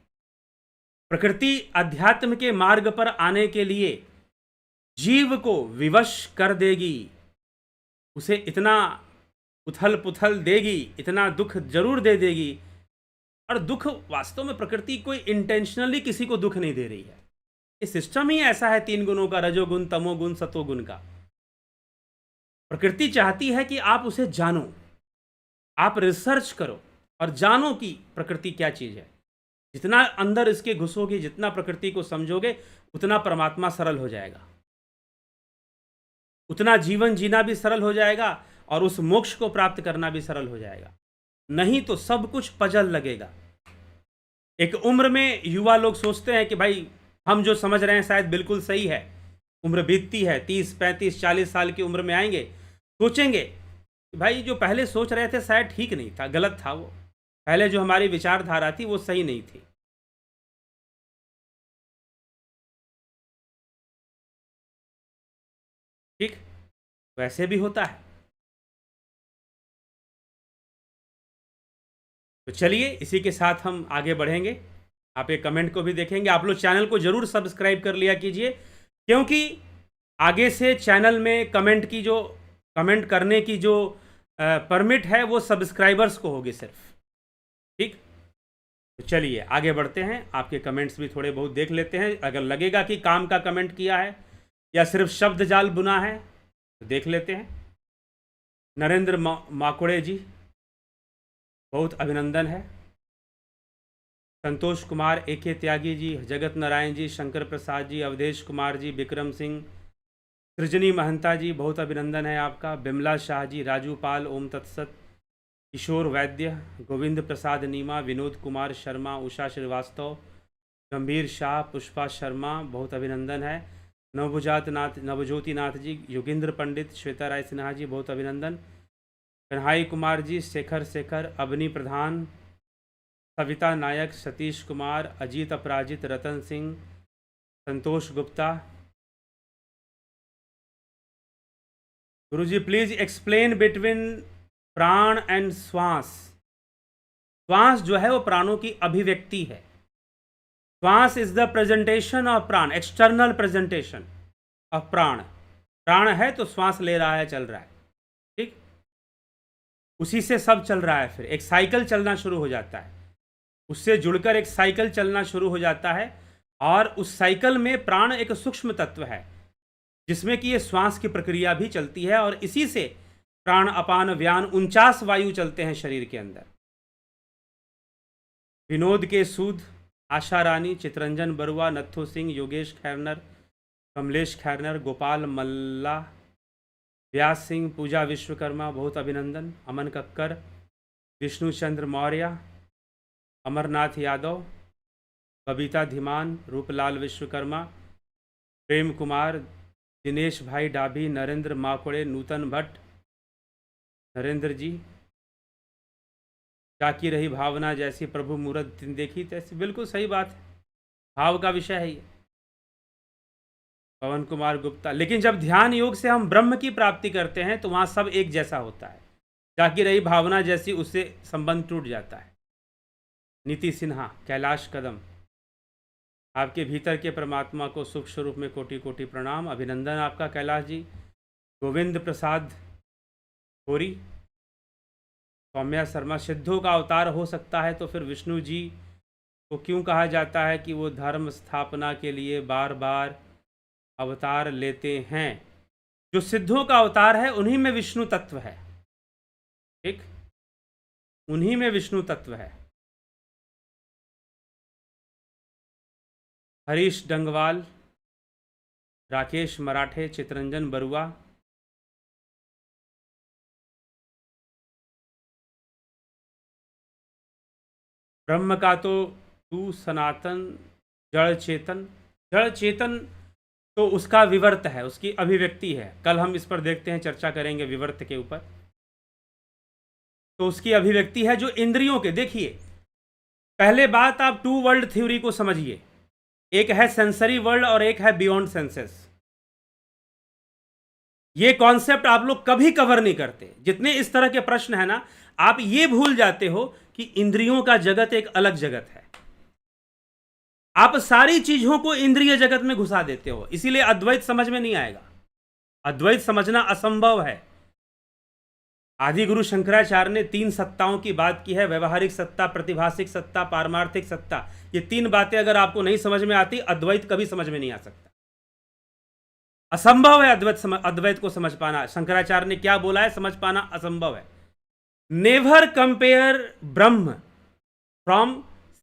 प्रकृति अध्यात्म के मार्ग पर आने के लिए जीव को विवश कर देगी, उसे इतना उथल पुथल देगी, इतना दुख जरूर दे देगी। और दुख वास्तव में प्रकृति कोई इंटेंशनली किसी को दुख नहीं दे रही है, ये सिस्टम ही ऐसा है, तीन गुणों का, रजोगुण, तमोगुण, सतोगुण का। प्रकृति चाहती है कि आप उसे जानो, आप रिसर्च करो और जानो कि प्रकृति क्या चीज है। जितना अंदर इसके घुसोगे, जितना प्रकृति को समझोगे, उतना परमात्मा सरल हो जाएगा, उतना जीवन जीना भी सरल हो जाएगा और उस मोक्ष को प्राप्त करना भी सरल हो जाएगा। नहीं तो सब कुछ पजल लगेगा। एक उम्र में युवा लोग सोचते हैं कि भाई हम जो समझ रहे हैं शायद बिल्कुल सही है। उम्र बीतती है, 30, 35, 40 साल की उम्र में आएंगे, सोचेंगे कि भाई जो पहले सोच रहे थे शायद ठीक नहीं था, गलत था वो। पहले जो हमारी विचारधारा थी वो सही नहीं थी। ठीक, वैसे भी होता है। तो चलिए इसी के साथ हम आगे बढ़ेंगे। आप एक कमेंट को भी देखेंगे। आप लोग चैनल को जरूर सब्सक्राइब कर लिया कीजिए, क्योंकि आगे से चैनल में कमेंट करने की जो परमिट है वो सब्सक्राइबर्स को होगी सिर्फ। ठीक, तो चलिए आगे बढ़ते हैं। आपके कमेंट्स भी थोड़े बहुत देख लेते हैं। अगर लगेगा कि काम का कमेंट किया है या सिर्फ शब्द जाल बुना है तो देख लेते हैं। नरेंद्र माकुड़े जी, बहुत अभिनंदन है। संतोष कुमार, AK त्यागी जी, जगत नारायण जी, शंकर प्रसाद जी, अवधेश कुमार जी, विक्रम सिंह, सृजनी महंता जी, बहुत अभिनंदन है आपका। बिमला शाह जी, राजू पाल, ओम तत्सत, किशोर वैद्य, गोविंद प्रसाद नीमा, विनोद कुमार शर्मा, उषा श्रीवास्तव, गंभीर शाह, पुष्पा शर्मा, बहुत अभिनंदन है। नवज्योति नाथ जी, योगेंद्र पंडित, श्वेता राय सिन्हा जी, बहुत अभिनंदन। कन्हाई कुमार जी, शेखर, अवनी प्रधान, सविता नायक, सतीश कुमार, अजीत अपराजित, रतन सिंह, संतोष गुप्ता। गुरुजी प्लीज एक्सप्लेन बिटवीन प्राण एंड श्वास। श्वास जो है वो प्राणों की अभिव्यक्ति है। श्वास इज द प्रेजेंटेशन ऑफ प्राण, एक्सटर्नल प्रेजेंटेशन ऑफ प्राण। प्राण है तो श्वास ले रहा है, चल रहा है। ठीक, उसी से सब चल रहा है। फिर एक साइकिल चलना शुरू हो जाता है, उससे जुड़कर एक साइकिल चलना शुरू हो जाता है। और उस साइकिल में प्राण एक सूक्ष्म तत्व है जिसमें कि ये श्वास की प्रक्रिया भी चलती है। और इसी से प्राण, अपान, व्यान 49 वायु चलते हैं शरीर के अंदर। विनोद के सूद, आशा रानी, चित्रंजन बरुआ, नत्थु सिंह, योगेश खैरनर, कमलेश खैरनर, गोपाल मल्ला, व्यास सिंह, पूजा विश्वकर्मा, बहुत अभिनंदन। अमन कक्कर, विष्णु चंद्र मौर्य, अमरनाथ यादव, बबीता धीमान, रूपलाल विश्वकर्मा, प्रेम कुमार, दिनेश भाई डाभी, नरेंद्र माकुड़े, नूतन भट्ट, नरेंद्र जी, जाकी रही भावना जैसी प्रभु मूरत दिन देखी तैसी। बिल्कुल सही बात है, भाव का विषय है ये। पवन कुमार गुप्ता, लेकिन जब ध्यान योग से हम ब्रह्म की प्राप्ति करते हैं तो वहाँ सब एक जैसा होता है। जाकी रही भावना जैसी, उससे संबंध टूट जाता है। नीति सिन्हा, कैलाश कदम, आपके भीतर के परमात्मा को सुख स्वरूप में कोटि कोटि प्रणाम, अभिनंदन आपका कैलाश जी। गोविंद प्रसाद होरी, सौम्या शर्मा, सिद्धों का अवतार हो सकता है तो फिर विष्णु जी को क्यों कहा जाता है कि वो धर्म स्थापना के लिए बार बार अवतार लेते हैं? जो सिद्धों का अवतार है उन्हीं में विष्णु तत्व है। ठीक, उन्हीं में विष्णु तत्व है। हरीश डंगवाल, राकेश मराठे, चित्रंजन बरुआ, ब्रह्म का तो तू सनातन जड़ चेतन। जड़ चेतन तो उसका विवर्त है, उसकी अभिव्यक्ति है। कल हम इस पर देखते हैं, चर्चा करेंगे विवर्त के ऊपर। तो उसकी अभिव्यक्ति है जो इंद्रियों के, देखिए पहले बात आप टू वर्ल्ड थ्योरी को समझिए। एक है सेंसरी वर्ल्ड और एक है बियॉन्ड सेंसेस। ये कॉन्सेप्ट आप लोग कभी कवर नहीं करते। जितने इस तरह के प्रश्न है ना, आप ये भूल जाते हो कि इंद्रियों का जगत एक अलग जगत है। आप सारी चीजों को इंद्रिय जगत में घुसा देते हो, इसीलिए अद्वैत समझ में नहीं आएगा। अद्वैत समझना असंभव है। आदि गुरु शंकराचार्य ने 3 सत्ताओं की बात की है, व्यवहारिक सत्ता, प्रतिभासिक सत्ता, पारमार्थिक सत्ता। ये 3 बातें अगर आपको नहीं समझ में आती, अद्वैत कभी समझ में नहीं आ सकता। असंभव है अद्वैत को समझ पाना। शंकराचार्य ने क्या बोला है, समझ पाना असंभव है। Never compare Brahma from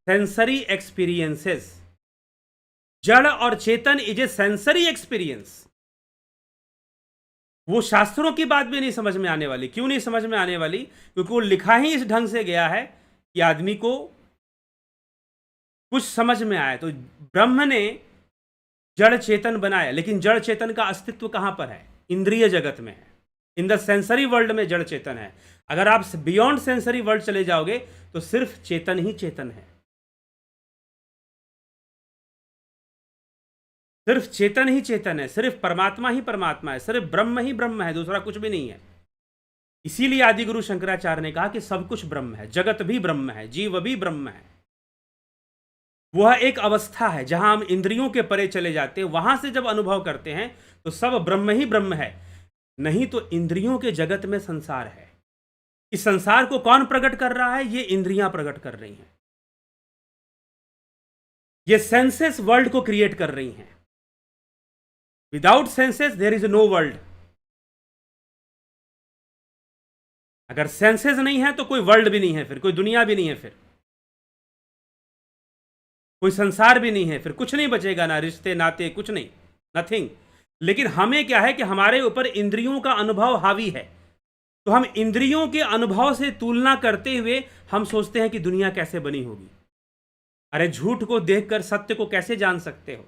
sensory experiences. जड़ और चेतन इज ए सेंसरी एक्सपीरियंस। वो शास्त्रों की बात भी नहीं समझ में आने वाली। क्यों नहीं समझ में आने वाली? क्योंकि वो लिखा ही इस ढंग से गया है कि आदमी को कुछ समझ में आया। तो ब्रह्म ने जड़ चेतन बनाया, लेकिन जड़ चेतन का अस्तित्व कहां पर है? इंद्रिय जगत में है, इन द सेंसरी वर्ल्ड में जड़ चेतन है। अगर आप बियॉन्ड सेंसरी वर्ल्ड चले जाओगे तो सिर्फ चेतन ही चेतन है, सिर्फ चेतन ही चेतन है, सिर्फ परमात्मा ही परमात्मा है, सिर्फ ब्रह्म ही ब्रह्म है, दूसरा कुछ भी नहीं है। इसीलिए आदि गुरु शंकराचार्य ने कहा कि सब कुछ ब्रह्म है, जगत भी ब्रह्म है, जीव भी ब्रह्म है। वह एक अवस्था है जहां हम इंद्रियों के परे चले जाते हैं, वहां से जब अनुभव करते हैं तो सब ब्रह्म ही ब्रह्म है। नहीं तो इंद्रियों के जगत में संसार है। इस संसार को कौन प्रकट कर रहा है? ये इंद्रियां प्रकट कर रही हैं, ये सेंसेस वर्ल्ड को क्रिएट कर रही हैं। Without senses there is no world. अगर सेंसेस नहीं है तो कोई वर्ल्ड भी नहीं है, फिर कोई दुनिया भी नहीं है, फिर कोई संसार भी नहीं है, फिर कुछ नहीं बचेगा, ना रिश्ते नाते, कुछ नहीं, नथिंग। लेकिन हमें क्या है कि हमारे ऊपर इंद्रियों का अनुभव हावी है, तो हम इंद्रियों के अनुभव से तुलना करते हुए हम सोचते हैं कि दुनिया कैसे बनी होगी। अरे झूठ को देखकर सत्य को कैसे जान सकते हो?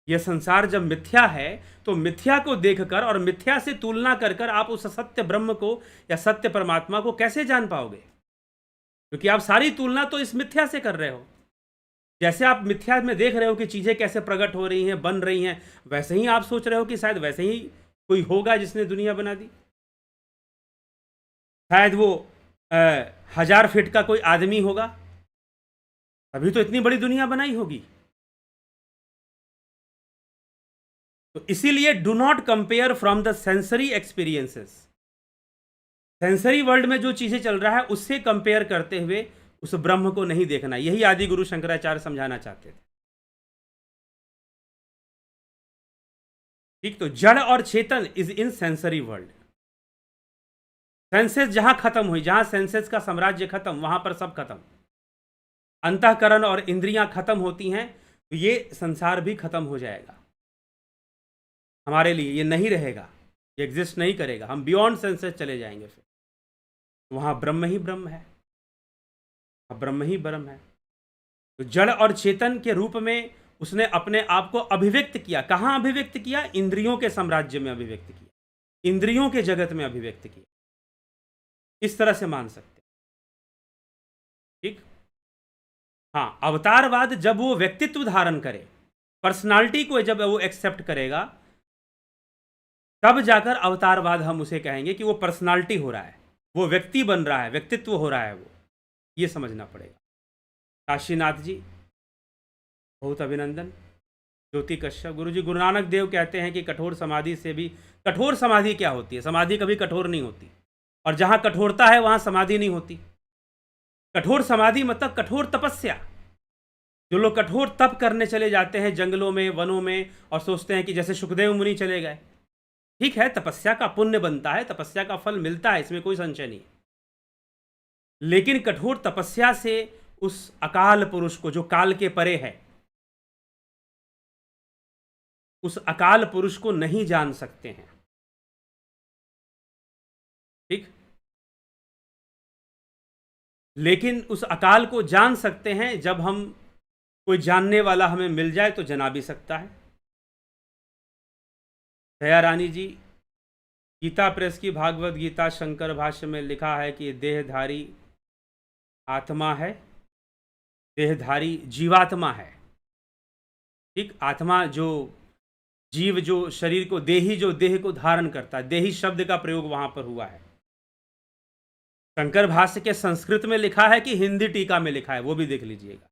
यह संसार जब मिथ्या है तो मिथ्या को देखकर और मिथ्या से तुलना कर कर आप उस सत्य ब्रह्म को या सत्य परमात्मा को कैसे जान पाओगे? क्योंकि आप सारी तुलना तो इस मिथ्या से कर रहे हो। जैसे आप मिथ्या में देख रहे हो कि चीजें कैसे प्रकट हो रही हैं, बन रही हैं, वैसे ही आप सोच रहे हो कि शायद वैसे ही कोई होगा जिसने दुनिया बना दी। शायद वो 1000 फीट का कोई आदमी होगा, अभी तो इतनी बड़ी दुनिया बनाई होगी। तो इसीलिए do not compare from the sensory experiences. Sensory world में जो चीजें चल रहा है उससे कंपेयर करते हुए उस ब्रह्म को नहीं देखना। यही आदि गुरु शंकराचार्य समझाना चाहते थे। ठीक, तो जड़ और चेतन is in sensory world. Senses जहां खत्म हुई, जहां सेंसेस का साम्राज्य खत्म, वहां पर सब खत्म। अंतःकरण और इंद्रियां खत्म होती हैं तो ये संसार भी खत्म हो जाएगा। हमारे लिए ये नहीं रहेगा, ये एग्जिस्ट नहीं करेगा। हम बियॉन्ड सेंसेस चले जाएंगे, फिर वहां ब्रह्म ही ब्रह्म है, ब्रह्म ही ब्रह्म है। तो जड़ और चेतन के रूप में उसने अपने आप को अभिव्यक्त किया। कहां अभिव्यक्त किया? इंद्रियों के साम्राज्य में अभिव्यक्त किया, इंद्रियों के जगत में अभिव्यक्त किया। इस तरह से मान सकते। ठीक, हाँ, अवतारवाद जब वो व्यक्तित्व धारण करे, पर्सनालिटी को जब वो एक्सेप्ट करेगा, तब जाकर अवतारवाद हम उसे कहेंगे कि वो पर्सनालिटी हो रहा है, वो व्यक्ति बन रहा है, व्यक्तित्व हो रहा है वो। ये समझना पड़ेगा। काशीनाथ जी बहुत अभिनंदन। ज्योति कश्यप गुरु जी, गुरु नानक देव कहते हैं कि कठोर समाधि से भी, कठोर समाधि क्या होती है? समाधि कभी कठोर नहीं होती, और जहां कठोरता है वहां समाधि नहीं होती। कठोर समाधि मतलब कठोर तपस्या। जो लोग कठोर तप करने चले जाते हैं जंगलों में, वनों में, और सोचते हैं कि जैसे सुखदेव मुनि चले गए, ठीक है, तपस्या का पुण्य बनता है, तपस्या का फल मिलता है, इसमें कोई संशय नहीं। लेकिन कठोर तपस्या से उस अकाल पुरुष को, जो काल के परे है, उस अकाल पुरुष को नहीं जान सकते हैं। ठीक, लेकिन उस अकाल को जान सकते हैं जब हम, कोई जानने वाला हमें मिल जाए तो जना भी सकता है। दया रानी जी, गीता प्रेस की भागवत गीता शंकर भाष्य में लिखा है कि देहधारी आत्मा है, देहधारी जीवात्मा है। ठीक, आत्मा जो जीव, जो शरीर को, देही जो देह को धारण करता है, देही शब्द का प्रयोग वहां पर हुआ है। शंकर भाष्य के संस्कृत में लिखा है कि हिंदी टीका में लिखा है, वो भी देख लीजिएगा।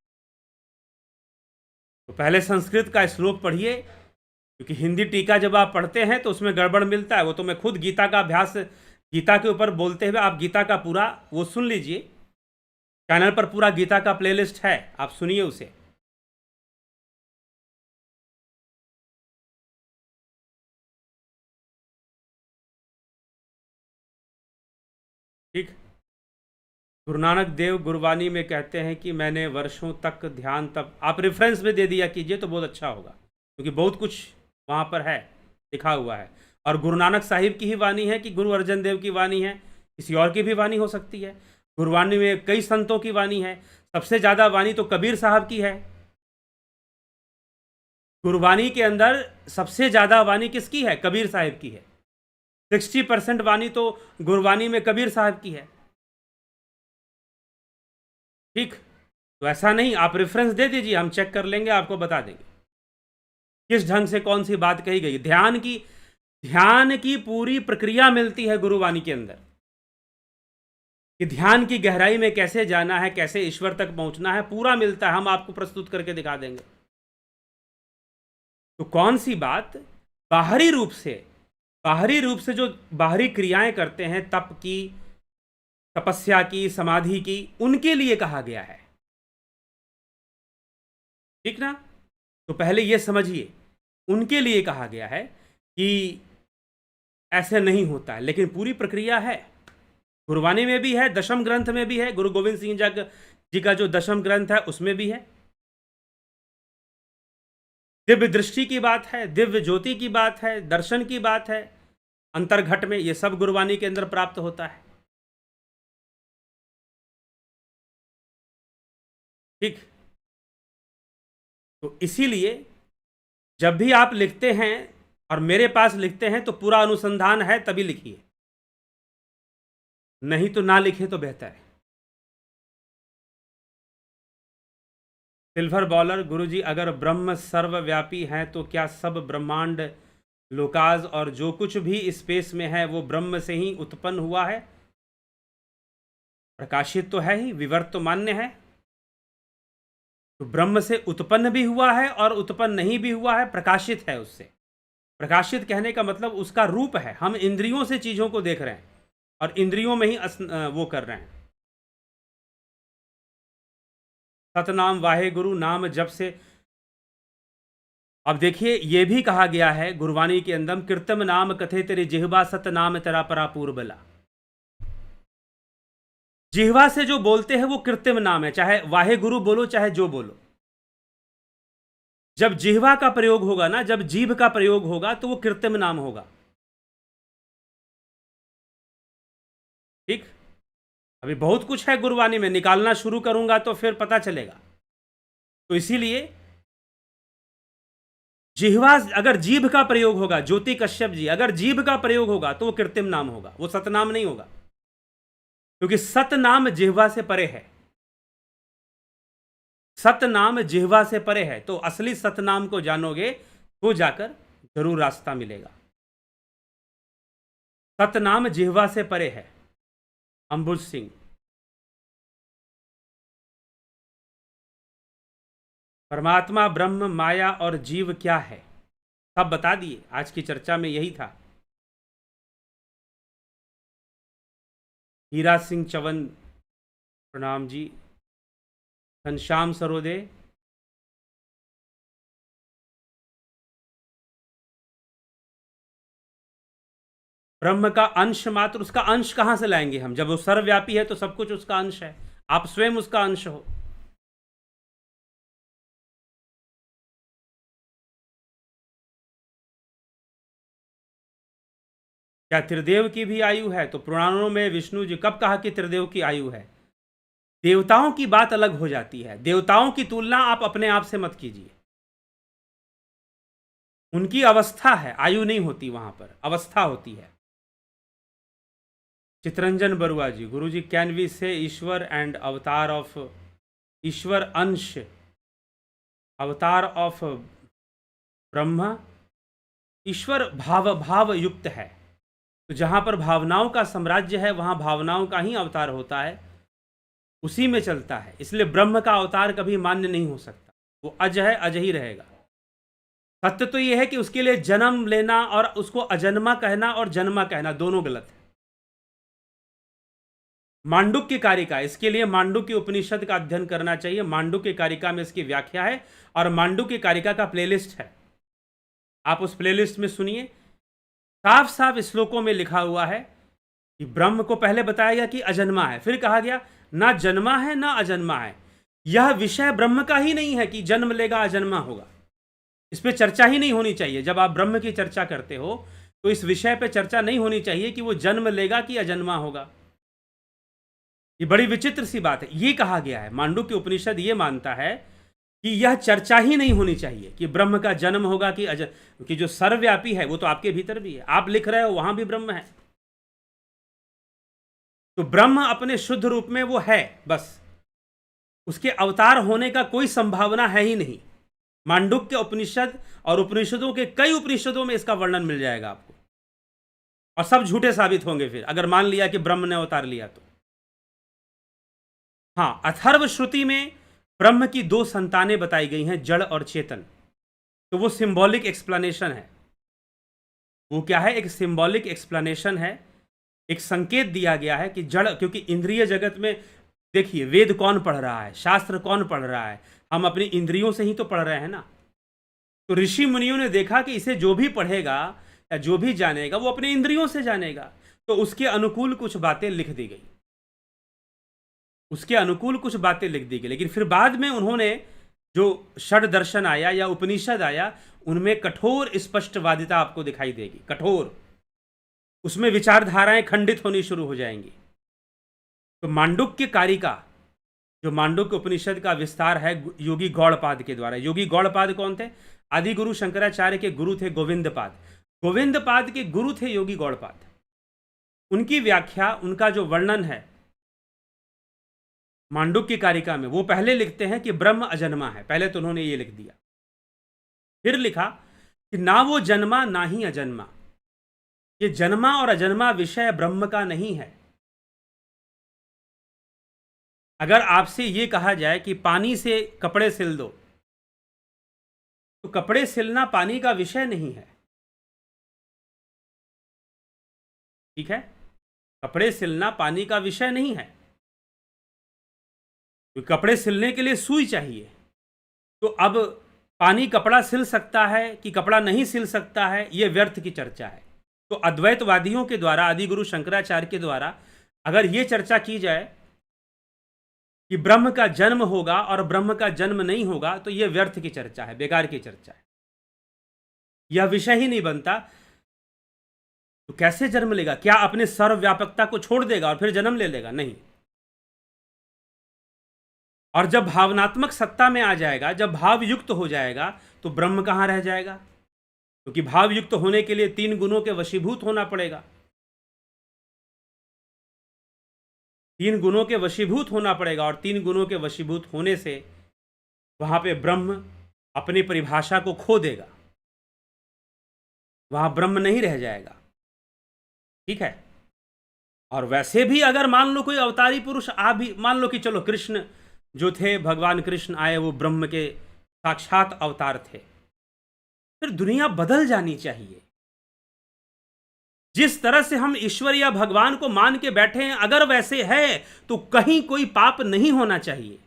तो पहले संस्कृत का श्लोक पढ़िए, क्योंकि हिंदी टीका जब आप पढ़ते हैं तो उसमें गड़बड़ मिलता है। वो तो मैं खुद गीता का अभ्यास, गीता के ऊपर बोलते हुए आप गीता का पूरा वो सुन लीजिए, चैनल पर पूरा गीता का प्लेलिस्ट है, आप सुनिए उसे। ठीक, गुरु नानक देव गुरबानी में कहते हैं कि मैंने वर्षों तक ध्यान तप, आप रेफरेंस में दे दिया कीजिए तो बहुत अच्छा होगा, क्योंकि बहुत कुछ वहाँ पर है, लिखा हुआ है। और गुरु नानक साहिब की ही वाणी है कि गुरु अर्जन देव की वाणी है, किसी और की भी वाणी हो सकती है। गुरबानी में कई संतों की वाणी है, सबसे ज़्यादा वाणी तो कबीर साहब की है। गुरबानी के अंदर सबसे ज़्यादा वाणी किसकी है? कबीर साहब की है। 60% वाणी तो गुरबानी में कबीर साहब की है। ठीक, तो ऐसा नहीं, आप रेफरेंस दे दीजिए, हम चेक कर लेंगे, आपको बता देंगे किस ढंग से कौन सी बात कही गई। ध्यान की पूरी प्रक्रिया मिलती है गुरुवाणी के अंदर, कि ध्यान की गहराई में कैसे जाना है, कैसे ईश्वर तक पहुंचना है, पूरा मिलता है। हम आपको प्रस्तुत करके दिखा देंगे। तो कौन सी बात बाहरी रूप से जो बाहरी क्रियाएं करते हैं, तप की, तपस्या की, समाधि की, उनके लिए कहा गया है। ठीक ना? तो पहले यह समझिए, उनके लिए कहा गया है कि ऐसे नहीं होता है, लेकिन पूरी प्रक्रिया है। गुरबानी में भी है, दशम ग्रंथ में भी है, गुरु गोविंद सिंह जी का जो दशम ग्रंथ है उसमें भी है। दिव्य दृष्टि की बात है, दिव्य ज्योति की बात है, दर्शन की बात है, अंतर्घट में, ये सब गुरबानी के अंदर प्राप्त होता है। ठीक, तो इसीलिए जब भी आप लिखते हैं और मेरे पास लिखते हैं तो पूरा अनुसंधान है तभी लिखिए, नहीं तो ना लिखे तो बेहतर है। सिल्वर बॉलर, गुरुजी अगर ब्रह्म सर्वव्यापी हैं तो क्या सब ब्रह्मांड, लोकाज और जो कुछ भी स्पेस में है वो ब्रह्म से ही उत्पन्न हुआ है? प्रकाशित तो है ही, विवर्त तो मान्य है। तो ब्रह्म से उत्पन्न भी हुआ है और उत्पन्न नहीं भी हुआ है, प्रकाशित है उससे। प्रकाशित कहने का मतलब उसका रूप है। हम इंद्रियों से चीजों को देख रहे हैं और इंद्रियों में ही वो कर रहे हैं। सतनाम वाहे गुरु नाम जब से, अब देखिए ये भी कहा गया है गुरबानी के अंदर, कृतम नाम कथे तेरे जिह्वा सतनाम तेरा परापूर बला। जिह्वा से जो बोलते हैं वो कृत्रिम नाम है, चाहे वाहे गुरु बोलो चाहे जो बोलो। जब जिह्वा का प्रयोग होगा ना, जब जीभ का प्रयोग होगा तो वो कृत्रिम नाम होगा। ठीक, अभी बहुत कुछ है गुरबानी में, निकालना शुरू करूंगा तो फिर पता चलेगा। तो इसीलिए जिह्वा, अगर जीभ का प्रयोग होगा, ज्योति कश्यप जी, अगर जीभ का प्रयोग होगा तो वो कृत्रिम नाम होगा, वो सतनाम नहीं होगा, क्योंकि सतनाम जिह्वा से परे है। सतनाम जिह्वा से परे है, तो असली सतनाम को जानोगे तो जाकर जरूर रास्ता मिलेगा। सतनाम जिह्वा से परे है। अंबुज सिंह, परमात्मा, ब्रह्म, माया और जीव क्या है, सब बता दिए। आज की चर्चा में यही था। हीरा सिंह चवन, प्रणाम जी। घनश्याम सरोदे, ब्रह्म का अंश मात्र, उसका अंश कहां से लाएंगे हम? जब वो सर्वव्यापी है तो सब कुछ उसका अंश है, आप स्वयं उसका अंश हो। क्या त्रिदेव की भी आयु है? तो पुराणों में विष्णु जी कब कहा कि त्रिदेव की आयु है? देवताओं की बात अलग हो जाती है। देवताओं की तुलना आप अपने आप से मत कीजिए। उनकी अवस्था है, आयु नहीं होती, वहां पर अवस्था होती है। चितरंजन बरुआ जी, गुरु जी कैन वी से ईश्वर एंड अवतार ऑफ, ईश्वर अंश, अवतार ऑफ ब्रह्मा। ईश्वर भाव युक्त है, तो जहां पर भावनाओं का साम्राज्य है वहां भावनाओं का ही अवतार होता है, उसी में चलता है। इसलिए ब्रह्म का अवतार कभी मान्य नहीं हो सकता, वो अज है, अज ही रहेगा। सत्य तो यह है कि उसके लिए जन्म लेना और उसको अजन्मा कहना और जन्मा कहना दोनों गलत है। मांडुक्य कारिका, इसके लिए मांडुक्य उपनिषद का अध्ययन करना चाहिए। मांडुक्य कारिका में इसकी व्याख्या है और मांडुक्य कारिका का प्लेलिस्ट है, आप उस प्लेलिस्ट में सुनिए। साफ साफ श्लोकों में लिखा हुआ है कि ब्रह्म को पहले बताया गया कि अजन्मा है, फिर कहा गया ना जन्मा है ना अजन्मा है। यह विषय ब्रह्म का ही नहीं है कि जन्म लेगा अजन्मा होगा, इस पे चर्चा ही नहीं होनी चाहिए। जब आप ब्रह्म की चर्चा करते हो तो इस विषय पे चर्चा नहीं होनी चाहिए कि वो जन्म लेगा कि अजन्मा होगा। ये बड़ी विचित्र सी बात है। ये कहा गया है, मांडुक्य उपनिषद ये मानता है कि यह चर्चा ही नहीं होनी चाहिए कि ब्रह्म का जन्म होगा कि जो सर्वव्यापी है वो तो आपके भीतर भी है, आप लिख रहे हो वहां भी ब्रह्म है। तो ब्रह्म अपने शुद्ध रूप में वो है, बस उसके अवतार होने का कोई संभावना है ही नहीं। मांडुक्य उपनिषद और उपनिषदों के कई उपनिषदों में इसका वर्णन मिल जाएगा आपको, और सब झूठे साबित होंगे फिर अगर मान लिया कि ब्रह्म ने अवतार लिया तो। हाँ, अथर्व श्रुति में ब्रह्म की दो संतानें बताई गई हैं, जड़ और चेतन। तो वो सिंबॉलिक एक्सप्लेनेशन है। वो क्या है? एक सिंबॉलिक एक्सप्लेनेशन है, एक संकेत दिया गया है कि जड़, क्योंकि इंद्रिय जगत में देखिए वेद कौन पढ़ रहा है, शास्त्र कौन पढ़ रहा है? हम अपनी इंद्रियों से ही तो पढ़ रहे हैं ना। तो ऋषि मुनियों ने देखा कि इसे जो भी पढ़ेगा या जो भी जानेगा वो अपने इंद्रियों से जानेगा, तो उसके अनुकूल कुछ बातें लिख दी गई, उसके अनुकूल कुछ बातें लिख दी गई। लेकिन फिर बाद में उन्होंने जो षड दर्शन आया या उपनिषद आया, उनमें कठोर स्पष्टवादिता आपको दिखाई देगी, कठोर। उसमें विचारधाराएं खंडित होनी शुरू हो जाएंगी। तो मांडुक्य कारिका, जो मांडुक्य उपनिषद का विस्तार है योगी गौड़पाद के द्वारा। योगी गौड़पाद कौन थे? आदि गुरु शंकराचार्य के गुरु थे गोविंदपाद। गोविंदपाद के गुरु थे योगी गौड़पाद। उनकी व्याख्या, उनका जो वर्णन है मांडुक्य कारिका में, वो पहले लिखते हैं कि ब्रह्म अजन्मा है। पहले तो उन्होंने ये लिख दिया, फिर लिखा कि ना वो जन्मा ना ही अजन्मा, ये जन्मा और अजन्मा विषय ब्रह्म का नहीं है। अगर आपसे ये कहा जाए कि पानी से कपड़े सिल दो, तो कपड़े सिलना पानी का विषय नहीं है, ठीक है? कपड़े सिलना पानी का विषय नहीं है। तो कपड़े सिलने के लिए सुई चाहिए। तो अब पानी कपड़ा सिल सकता है कि कपड़ा नहीं सिल सकता है, यह व्यर्थ की चर्चा है। तो अद्वैतवादियों के द्वारा, आदि गुरु शंकराचार्य के द्वारा अगर यह चर्चा की जाए कि ब्रह्म का जन्म होगा और ब्रह्म का जन्म नहीं होगा, तो यह व्यर्थ की चर्चा है, बेकार की चर्चा है, यह विषय ही नहीं बनता। तो कैसे जन्म लेगा? क्या अपने सर्वव्यापकता को छोड़ देगा और फिर जन्म ले लेगा? नहीं। और जब भावनात्मक सत्ता में आ जाएगा, जब भाव युक्त हो जाएगा, तो ब्रह्म कहां रह जाएगा? क्योंकि भाव युक्त होने के लिए 3 गुणों के वशीभूत होना पड़ेगा। 3 गुणों के वशीभूत होना पड़ेगा, और 3 गुणों के वशीभूत होने से वहां पे ब्रह्म अपनी परिभाषा को खो देगा, वहां ब्रह्म नहीं रह जाएगा, ठीक है? और वैसे भी अगर मान लो कोई अवतारी पुरुष आ भी, मान लो कि चलो कृष्ण जो थे, भगवान कृष्ण आए, वो ब्रह्म के साक्षात अवतार थे, फिर दुनिया बदल जानी चाहिए। जिस तरह से हम ईश्वर या भगवान को मान के बैठे हैं, अगर वैसे है तो कहीं कोई पाप नहीं होना चाहिए,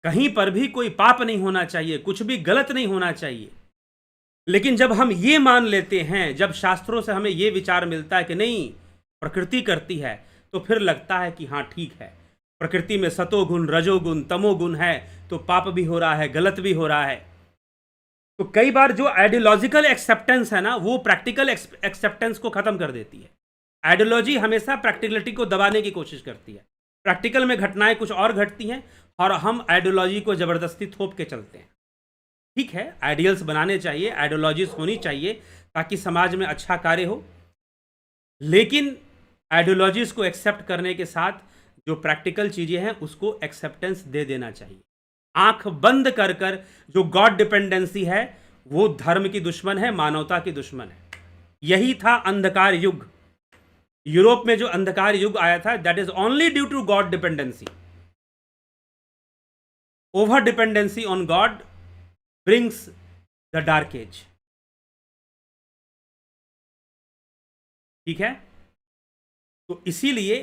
कहीं पर भी कोई पाप नहीं होना चाहिए, कुछ भी गलत नहीं होना चाहिए। लेकिन जब हम ये मान लेते हैं, जब शास्त्रों से हमें ये विचार मिलता है कि नहीं प्रकृति करती है, तो फिर लगता है कि हाँ ठीक है, प्रकृति में सतोगुण, रजोगुण, तमोगुण है, तो पाप भी हो रहा है, गलत भी हो रहा है। तो कई बार जो आइडियोलॉजिकल एक्सेप्टेंस है ना, वो प्रैक्टिकल एक्सेप्टेंस को खत्म कर देती है। आइडियोलॉजी हमेशा प्रैक्टिकलिटी को दबाने की कोशिश करती है। प्रैक्टिकल में घटनाएं कुछ और घटती हैं और हम आइडियोलॉजी को जबरदस्ती थोप के चलते हैं। ठीक है, आइडियल्स बनाने चाहिए, आइडियोलॉजीज होनी चाहिए ताकि समाज में अच्छा कार्य हो, लेकिन आइडियोलॉजीज को एक्सेप्ट करने के साथ जो प्रैक्टिकल चीजें हैं उसको एक्सेप्टेंस दे देना चाहिए। आंख बंद कर कर जो गॉड डिपेंडेंसी है वो धर्म की दुश्मन है, मानवता की दुश्मन है। यही था अंधकार युग। यूरोप में जो अंधकार युग आया था, that is only due to God dependency. Over dependency on God brings the dark age. ठीक है, तो इसीलिए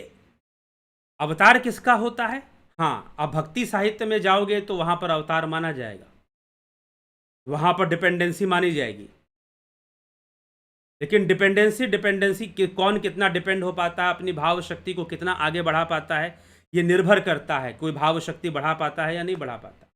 अवतार किसका होता है? हाँ, अब भक्ति साहित्य में जाओगे तो वहां पर अवतार माना जाएगा, वहां पर डिपेंडेंसी मानी जाएगी। लेकिन डिपेंडेंसी कौन कितना डिपेंड हो पाता है, अपनी भाव शक्ति को कितना आगे बढ़ा पाता है, यह निर्भर करता है कोई भाव शक्ति बढ़ा पाता है या नहीं बढ़ा पाता।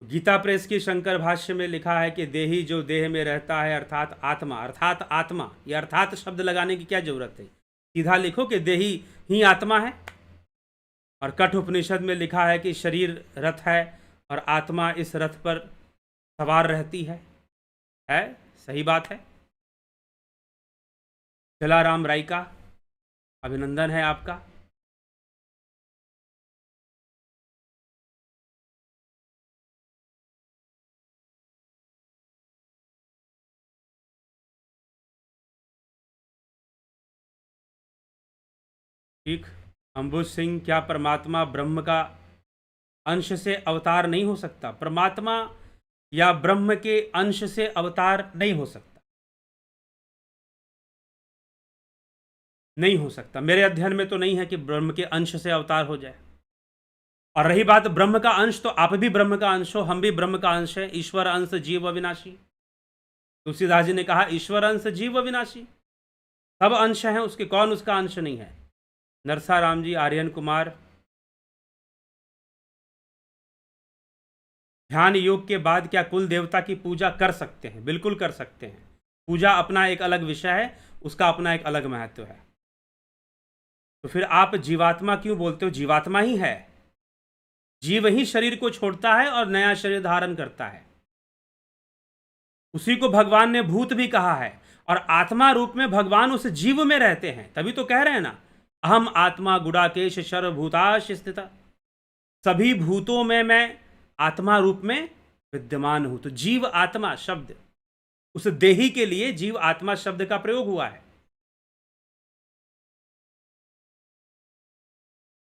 गीता प्रेस की शंकर भाष्य में लिखा है कि देही जो देह में रहता है अर्थात आत्मा, ये अर्थात शब्द लगाने की क्या जरूरत है, सीधा लिखो कि देही ही आत्मा है। और कठ उपनिषद में लिखा है कि शरीर रथ है और आत्मा इस रथ पर सवार रहती है। सही बात है। जलाराम राय का अभिनंदन है आपका। ठीक। अंबुज सिंह, क्या परमात्मा ब्रह्म का अंश से अवतार नहीं हो सकता? परमात्मा या ब्रह्म के अंश से अवतार नहीं हो सकता, नहीं हो सकता। मेरे अध्ययन में तो नहीं है कि ब्रह्म के अंश से अवतार हो जाए। और रही बात ब्रह्म का अंश, तो आप भी ब्रह्म का अंश हो, हम भी ब्रह्म का अंश है। ईश्वर अंश जीव अविनाशी, तुलसीदास जी ने कहा ईश्वर अंश जीव अविनाशी, सब अंश हैं उसके, कौन उसका अंश नहीं है? नरसा राम जी, आर्यन कुमार, ध्यान योग के बाद क्या कुल देवता की पूजा कर सकते हैं? बिल्कुल कर सकते हैं। पूजा अपना एक अलग विषय है, उसका अपना एक अलग महत्व है। तो फिर आप जीवात्मा क्यों बोलते हो? जीवात्मा ही है, जीव ही शरीर को छोड़ता है और नया शरीर धारण करता है। उसी को भगवान ने भूत भी कहा है, और आत्मा रूप में भगवान उस जीव में रहते हैं। तभी तो कह रहे हैं ना, अहम आत्मा गुडाकेश सर्वभूताश स्थिता, सभी भूतों में मैं आत्मा रूप में विद्यमान हूं। तो जीव आत्मा शब्द, उस देही के लिए जीव आत्मा शब्द का प्रयोग हुआ है।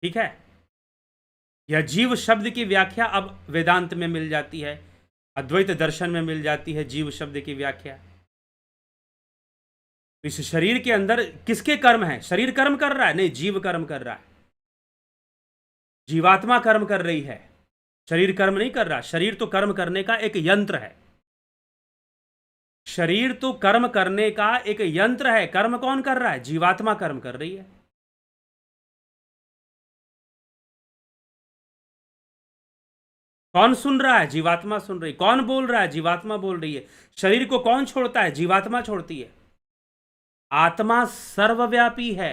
ठीक है। यह जीव शब्द की व्याख्या अब वेदांत में मिल जाती है, अद्वैत दर्शन में मिल जाती है जीव शब्द की व्याख्या। इस शरीर के अंदर किसके कर्म है? शरीर कर्म कर रहा है? नहीं, जीव कर्म कर रहा है। जीवात्मा कर्म कर रही है, शरीर कर्म नहीं कर रहा। शरीर तो कर्म करने का एक यंत्र है, शरीर तो कर्म करने का एक यंत्र है। कर्म कौन कर रहा है? जीवात्मा कर्म कर रही है। कौन सुन रहा है? जीवात्मा सुन रही। कौन बोल रहा है? जीवात्मा बोल रही है। शरीर को कौन छोड़ता है? जीवात्मा छोड़ती है। आत्मा सर्वव्यापी है,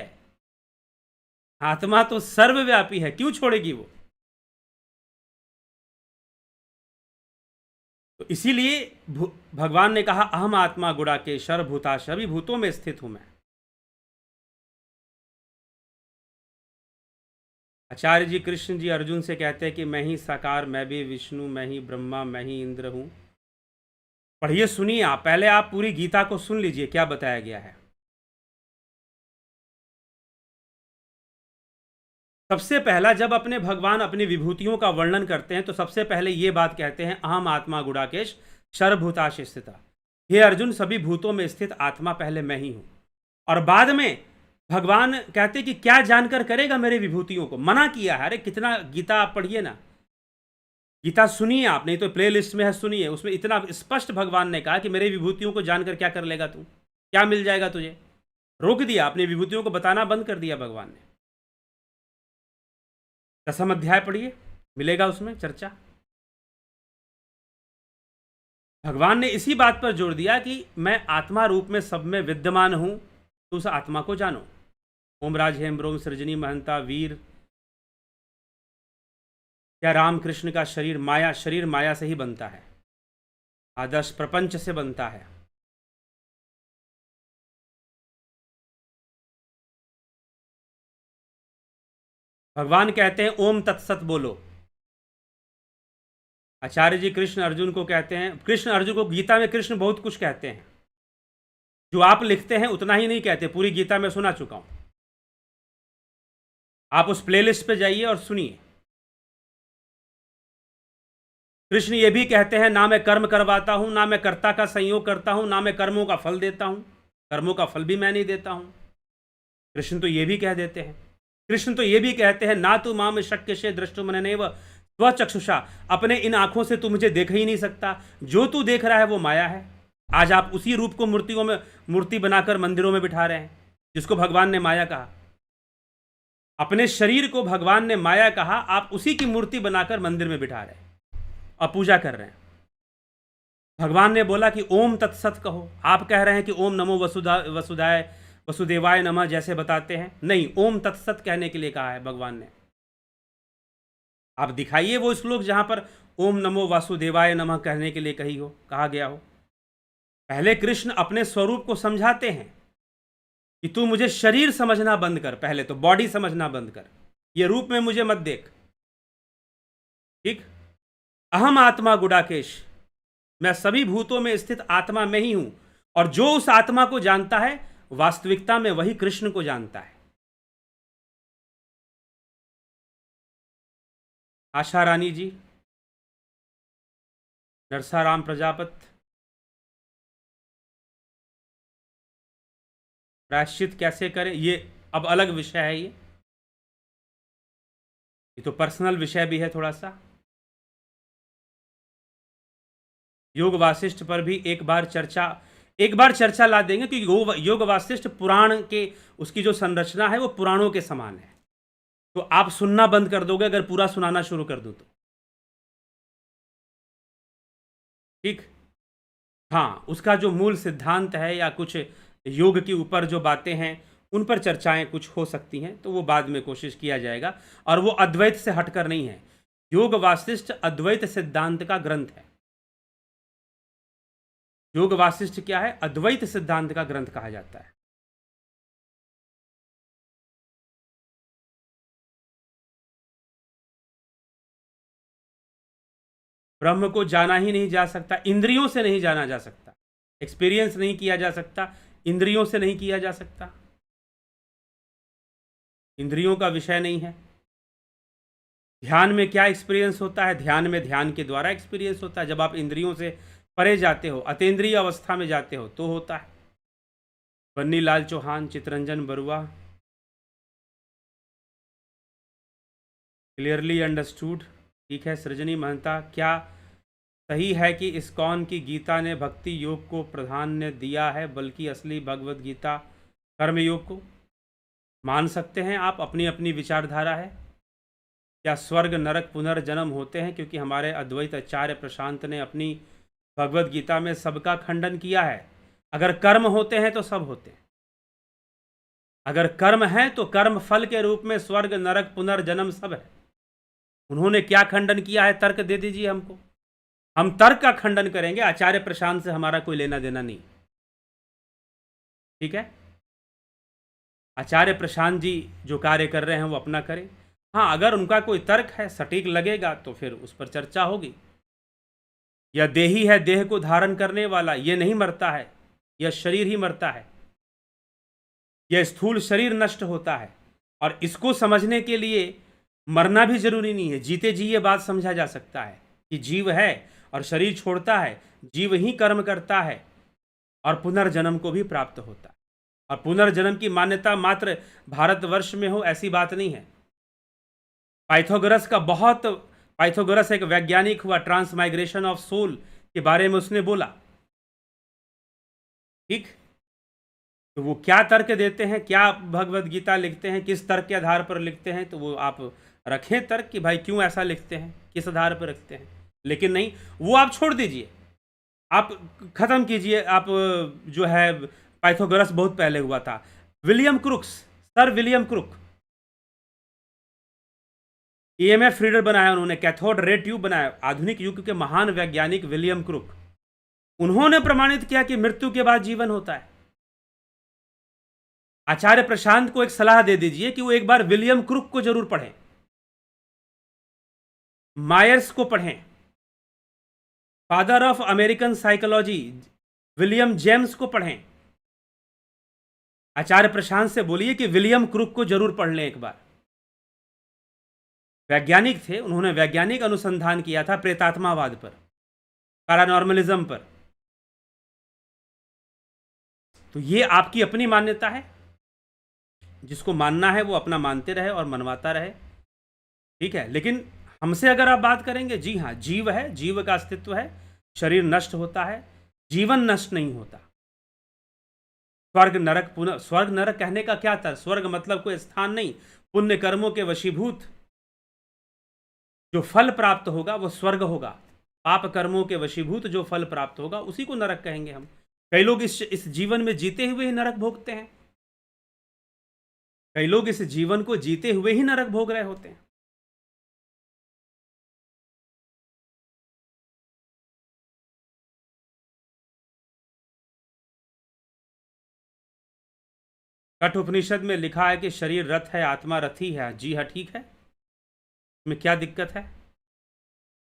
आत्मा तो सर्वव्यापी है, क्यों छोड़ेगी वो? तो इसीलिए भगवान ने कहा अहम आत्मा गुडाकेश सर्वभूता, सभी भूतों में स्थित हूं मैं। आचार्य जी कृष्ण जी अर्जुन से कहते हैं कि मैं ही साकार, मैं भी विष्णु, मैं ही ब्रह्मा, मैं ही इंद्र हूं। पढ़िए, सुनिए आप, पहले आप पूरी गीता को सुन लीजिए क्या बताया गया है। सबसे पहला, जब अपने भगवान अपनी विभूतियों का वर्णन करते हैं तो सबसे पहले ये बात कहते हैं अहम आत्मा गुडाकेश सर्वभूताश स्थिता, हे अर्जुन सभी भूतों में स्थित आत्मा पहले मैं ही हूं। और बाद में भगवान कहते कि क्या जानकर करेगा मेरे विभूतियों को, मना किया है। अरे कितना, गीता आप पढ़िए ना, गीता सुनिए आप, नहीं तो प्ले लिस्ट में है, सुनिए, उसमें इतना स्पष्ट भगवान ने कहा कि मेरे विभूतियों को जानकर क्या कर लेगा तू, क्या मिल जाएगा तुझे। रोक दिया, अपनी विभूतियों को बताना बंद कर दिया भगवान ने। 10वां अध्याय पढ़िए, मिलेगा उसमें चर्चा। भगवान ने इसी बात पर जोर दिया कि मैं आत्मा रूप में सब में विद्यमान हूं, तो उस आत्मा को जानो। ओमराज हेम्ब्रोम सृजनी महंता वीर, क्या रामकृष्ण का शरीर माया, शरीर माया से ही बनता है, आदर्श प्रपंच से बनता है। भगवान कहते हैं ओम तत्सत बोलो। आचार्य जी कृष्ण अर्जुन को कहते हैं, कृष्ण अर्जुन को, गीता में कृष्ण बहुत कुछ कहते हैं, जो आप लिखते हैं उतना ही नहीं कहते, पूरी गीता में सुना चुका हूं। आप उस प्लेलिस्ट पे जाइए और सुनिए। कृष्ण ये भी कहते हैं ना मैं कर्म करवाता हूं, ना मैं कर्ता का संयोग करता हूं, ना मैं कर्मों का फल देता हूं, कर्मों का फल भी मैं नहीं देता हूं। कृष्ण तो ये भी कह देते हैं, कृष्ण तो ये भी कहते हैं ना तू माम शक्य से दृष्टुमनैव स्वचक्षुषा, अपने इन आंखों से तू मुझे देख ही नहीं सकता, जो तू देख रहा है वो माया है। आज आप उसी रूप को मूर्तियों में, मूर्ति बनाकर मंदिरों में बिठा रहे हैं, जिसको भगवान ने माया कहा। अपने शरीर को भगवान ने माया कहा, आप उसी की मूर्ति बनाकर मंदिर में बिठा रहे हैं। और पूजा कर रहे हैं। भगवान ने बोला कि ओम तत्सत कहो, आप कह रहे हैं कि ओम नमो वसुदेवाय नमः जैसे बताते हैं, नहीं, ओम तत्सत कहने के लिए कहा है भगवान ने। आप दिखाइए वो श्लोक जहां पर ओम नमो वासुदेवाय नमः कहने के लिए कहा गया हो। पहले कृष्ण अपने स्वरूप को समझाते हैं कि तू मुझे शरीर समझना बंद कर, पहले तो बॉडी समझना बंद कर, ये रूप में मुझे मत देख, ठीक। अहम आत्मा गुडाकेश, मैं सभी भूतों में स्थित आत्मा में ही हूं, और जो उस आत्मा को जानता है वास्तविकता में वही कृष्ण को जानता है। आशा रानी जी, नरसाराम प्रजापत, प्रायश्चित कैसे करें, ये अब अलग विषय है। ये तो पर्सनल विषय भी है थोड़ा सा। योग वासिष्ठ पर भी एक बार चर्चा ला देंगे, क्योंकि योग वासिष्ठ पुराण के, उसकी जो संरचना है वो पुराणों के समान है। तो आप सुनना बंद कर दोगे अगर पूरा सुनाना शुरू कर दूं तो, ठीक। हाँ, उसका जो मूल सिद्धांत है या कुछ योग के ऊपर जो बातें हैं उन पर चर्चाएं कुछ हो सकती हैं, तो वो बाद में कोशिश किया जाएगा। और वो अद्वैत से हटकर नहीं है। योग वासिष्ठ अद्वैत सिद्धांत का ग्रंथ है। योग वासिष्ठ क्या है? अद्वैत सिद्धांत का ग्रंथ कहा जाता है। ब्रह्म को जाना ही नहीं जा सकता, इंद्रियों से नहीं जाना जा सकता, एक्सपीरियंस नहीं किया जा सकता, इंद्रियों से नहीं किया जा सकता, इंद्रियों का विषय नहीं है। ध्यान में क्या एक्सपीरियंस होता है? ध्यान में ध्यान के द्वारा एक्सपीरियंस होता है। जब आप इंद्रियों से परे जाते हो, अतेंद्रिय अवस्था में जाते हो, तो होता है। बन्नी लाल चौहान, चितरंजन बरुआ, क्लियरली अंडरस्टूड, ठीक है। सृजनी महंता, क्या सही है कि इस्कॉन की गीता ने भक्ति योग को प्राधान्य दिया है, बल्कि असली भगवत गीता कर्म योग को? मान सकते हैं आप, अपनी अपनी विचारधारा है। क्या स्वर्ग नरक पुनर्जन्म होते हैं? क्योंकि हमारे अद्वैत आचार्य प्रशांत ने अपनी भगवत गीता में सबका खंडन किया है। अगर कर्म होते हैं तो सब होते हैं। अगर कर्म है तो कर्म फल के रूप में स्वर्ग नरक पुनर्जन्म सब है। उन्होंने क्या खंडन किया है? तर्क दे दीजिए हमको, हम तर्क का खंडन करेंगे। आचार्य प्रशांत से हमारा कोई लेना देना नहीं, ठीक है। आचार्य प्रशांत जी जो कार्य कर रहे हैं वो अपना करें। हाँ, अगर उनका कोई तर्क है, सटीक लगेगा, तो फिर उस पर चर्चा होगी। यह देही है, देह को धारण करने वाला, यह नहीं मरता है, यह शरीर ही मरता है। यह स्थूल शरीर नष्ट होता है, और इसको समझने के लिए मरना भी जरूरी नहीं है। जीते जी ये बात समझा जा सकता है कि जीव है और शरीर छोड़ता है, जीव ही कर्म करता है और पुनर्जन्म को भी प्राप्त होता है। और पुनर्जन्म की मान्यता मात्र भारतवर्ष में हो ऐसी बात नहीं है। पाइथागोरस एक वैज्ञानिक हुआ, ट्रांसमाइग्रेशन ऑफ सोल के बारे में उसने बोला, ठीक। तो वो क्या तर्क देते हैं, क्या भगवत गीता लिखते हैं, किस तर्क के आधार पर लिखते हैं, तो वो आप रखें तर्क कि भाई क्यों ऐसा लिखते हैं, किस आधार पर रखते हैं। लेकिन नहीं, वो आप छोड़ दीजिए, आप खत्म कीजिए। आप जो है, पाइथागोरस बहुत पहले हुआ था। William Crookes, sir William Crook, EMF reader बनाया उन्होंने, कैथोड रे ट्यूब बनाया। आधुनिक युग के महान वैज्ञानिक विलियम क्रुक, उन्होंने प्रमाणित किया कि मृत्यु के बाद जीवन होता है। आचार्य प्रशांत को एक सलाह दे दीजिए कि वो एक बार विलियम क्रुक को जरूर पढ़ें, मायर्स को पढ़ें, father of American psychology William James को पढ़ें। आचार्य प्रशांत से बोलिए कि विलियम क्रुक को जरूर पढ़ लें एक बार। वैज्ञानिक थे, उन्होंने वैज्ञानिक अनुसंधान किया था प्रेतात्मावाद पर, पैरानॉर्मलिज्म पर। तो ये आपकी अपनी मान्यता है, जिसको मानना है वो अपना मानते रहे और मनवाता रहे, ठीक है। लेकिन हमसे अगर आप बात करेंगे, जी हाँ, जीव है, जीव का अस्तित्व है, शरीर नष्ट होता है, जीवन नष्ट नहीं होता। स्वर्ग नरक पुनः, स्वर्ग नरक कहने का क्या था? स्वर्ग मतलब कोई स्थान नहीं, पुण्य कर्मों के वशीभूत जो फल प्राप्त होगा वो स्वर्ग होगा। पाप कर्मों के वशीभूत जो फल प्राप्त होगा उसी को नरक कहेंगे हम। कई लोग इस जीवन में जीते हुए ही नरक भोगते हैं, कई लोग इस जीवन को जीते हुए ही नरक भोग रहे होते हैं। कठ उपनिषद में लिखा है कि शरीर रथ है, आत्मा रथी है। जी हाँ, ठीक है, इसमें क्या दिक्कत है?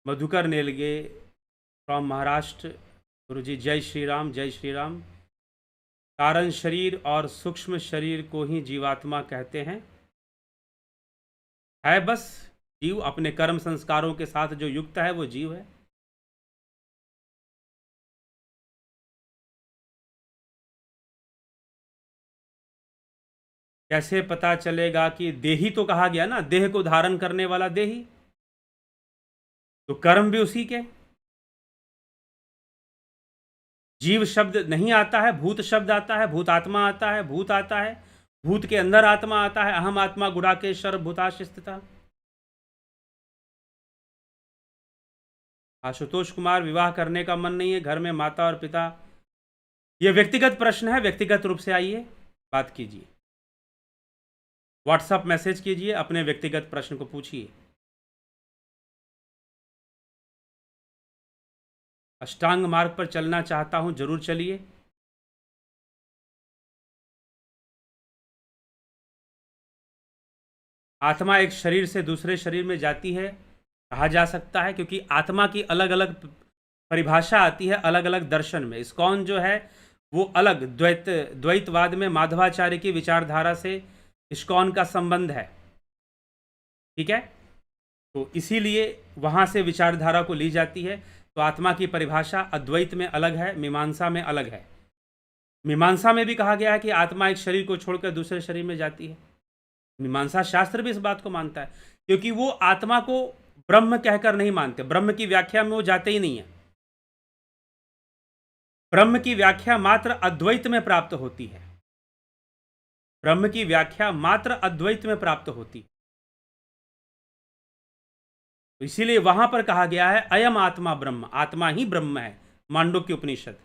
मधुकर नेलगे फ्रॉम महाराष्ट्र, गुरु जी जय श्री राम, जय श्री राम। कारण शरीर और सूक्ष्म शरीर को ही जीवात्मा कहते हैं। है बस जीव, अपने कर्म संस्कारों के साथ जो युक्त है वो जीव है। कैसे पता चलेगा कि देही? तो कहा गया ना, देह को धारण करने वाला देही, तो कर्म भी उसी के। जीव शब्द नहीं आता है, भूत शब्द आता है, भूत आत्मा आता है, भूत आता है, भूत के अंदर आत्मा आता है। अहम आत्मा गुड़ाकेश भूताश स्थिता। आशुतोष कुमार, विवाह करने का मन नहीं है, घर में माता और पिता। यह व्यक्तिगत प्रश्न है, व्यक्तिगत रूप से आइए, बात कीजिए, व्हाट्सएप मैसेज कीजिए, अपने व्यक्तिगत प्रश्न को पूछिए। अष्टांग मार्ग पर चलना चाहता हूं, जरूर चलिए। आत्मा एक शरीर से दूसरे शरीर में जाती है, कहा जा सकता है, क्योंकि आत्मा की अलग अलग परिभाषा आती है अलग अलग दर्शन में। इस्कॉन जो है वो अलग द्वैतवाद में माधवाचार्य की विचारधारा से इस्कॉन का संबंध है, ठीक है। तो इसीलिए वहाँ से विचारधारा को ली जाती है। तो आत्मा की परिभाषा अद्वैत में अलग है, मीमांसा में अलग है। मीमांसा में भी कहा गया है कि आत्मा एक शरीर को छोड़कर दूसरे शरीर में जाती है। मीमांसा शास्त्र भी इस बात को मानता है, क्योंकि वो आत्मा को ब्रह्म कहकर नहीं मानते, ब्रह्म की व्याख्या में वो जाते ही नहीं है। ब्रह्म की व्याख्या मात्र अद्वैत में प्राप्त होती है, ब्रह्म की व्याख्या मात्र अद्वैत में प्राप्त होती है। तो इसीलिए वहां पर कहा गया है अयम आत्मा ब्रह्म, आत्मा ही ब्रह्म है, मांडुक्य उपनिषद।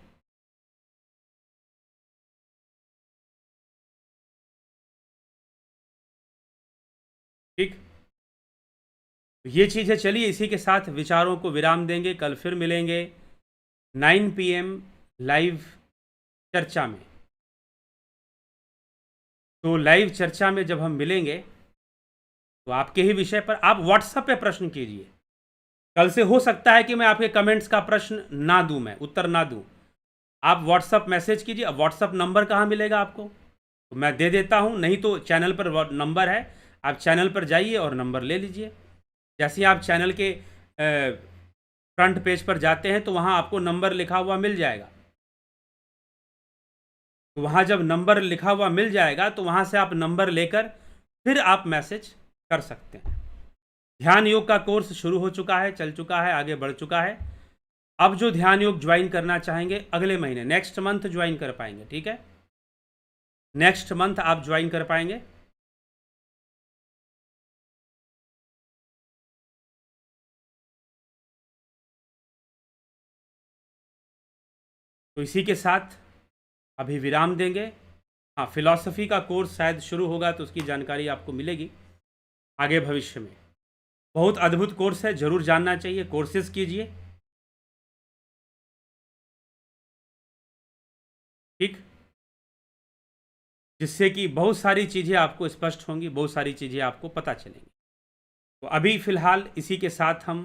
ठीक, ये चीजें चलिए, इसी के साथ विचारों को विराम देंगे। कल फिर मिलेंगे 9 PM लाइव चर्चा में। तो लाइव चर्चा में जब हम मिलेंगे तो आपके ही विषय पर आप व्हाट्सएप पे प्रश्न कीजिए। कल से हो सकता है कि मैं आपके कमेंट्स का प्रश्न ना दूं, मैं उत्तर ना दूं, आप व्हाट्सएप मैसेज कीजिए। अब व्हाट्सएप नंबर कहाँ मिलेगा आपको? तो मैं दे देता हूं, नहीं तो चैनल पर नंबर है, आप चैनल पर जाइए और नंबर ले लीजिए। जैसे ही आप चैनल के फ्रंट पेज पर जाते हैं तो वहाँ आपको नंबर लिखा हुआ मिल जाएगा। तो वहाँ जब नंबर लिखा हुआ मिल जाएगा तो वहाँ से आप नंबर लेकर फिर आप मैसेज कर सकते हैं। ध्यान योग का कोर्स शुरू हो चुका है, चल चुका है, आगे बढ़ चुका है। अब जो ध्यान योग ज्वाइन करना चाहेंगे अगले महीने, नेक्स्ट मंथ ज्वाइन कर पाएंगे, ठीक है, नेक्स्ट मंथ आप ज्वाइन कर पाएंगे। तो इसी के साथ अभी विराम देंगे। हाँ, फिलॉसफी का कोर्स शायद शुरू होगा तो उसकी जानकारी आपको मिलेगी आगे भविष्य में। बहुत अद्भुत कोर्स है, जरूर जानना चाहिए, कोर्सेज कीजिए, ठीक, जिससे कि बहुत सारी चीज़ें आपको स्पष्ट होंगी, बहुत सारी चीज़ें आपको पता चलेंगी। तो अभी फ़िलहाल इसी के साथ हम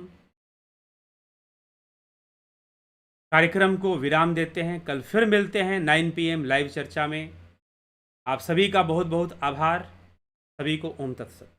कार्यक्रम को विराम देते हैं। कल फिर मिलते हैं 9 PM लाइव चर्चा में। आप सभी का बहुत बहुत आभार। सभी को ओम तत्सत।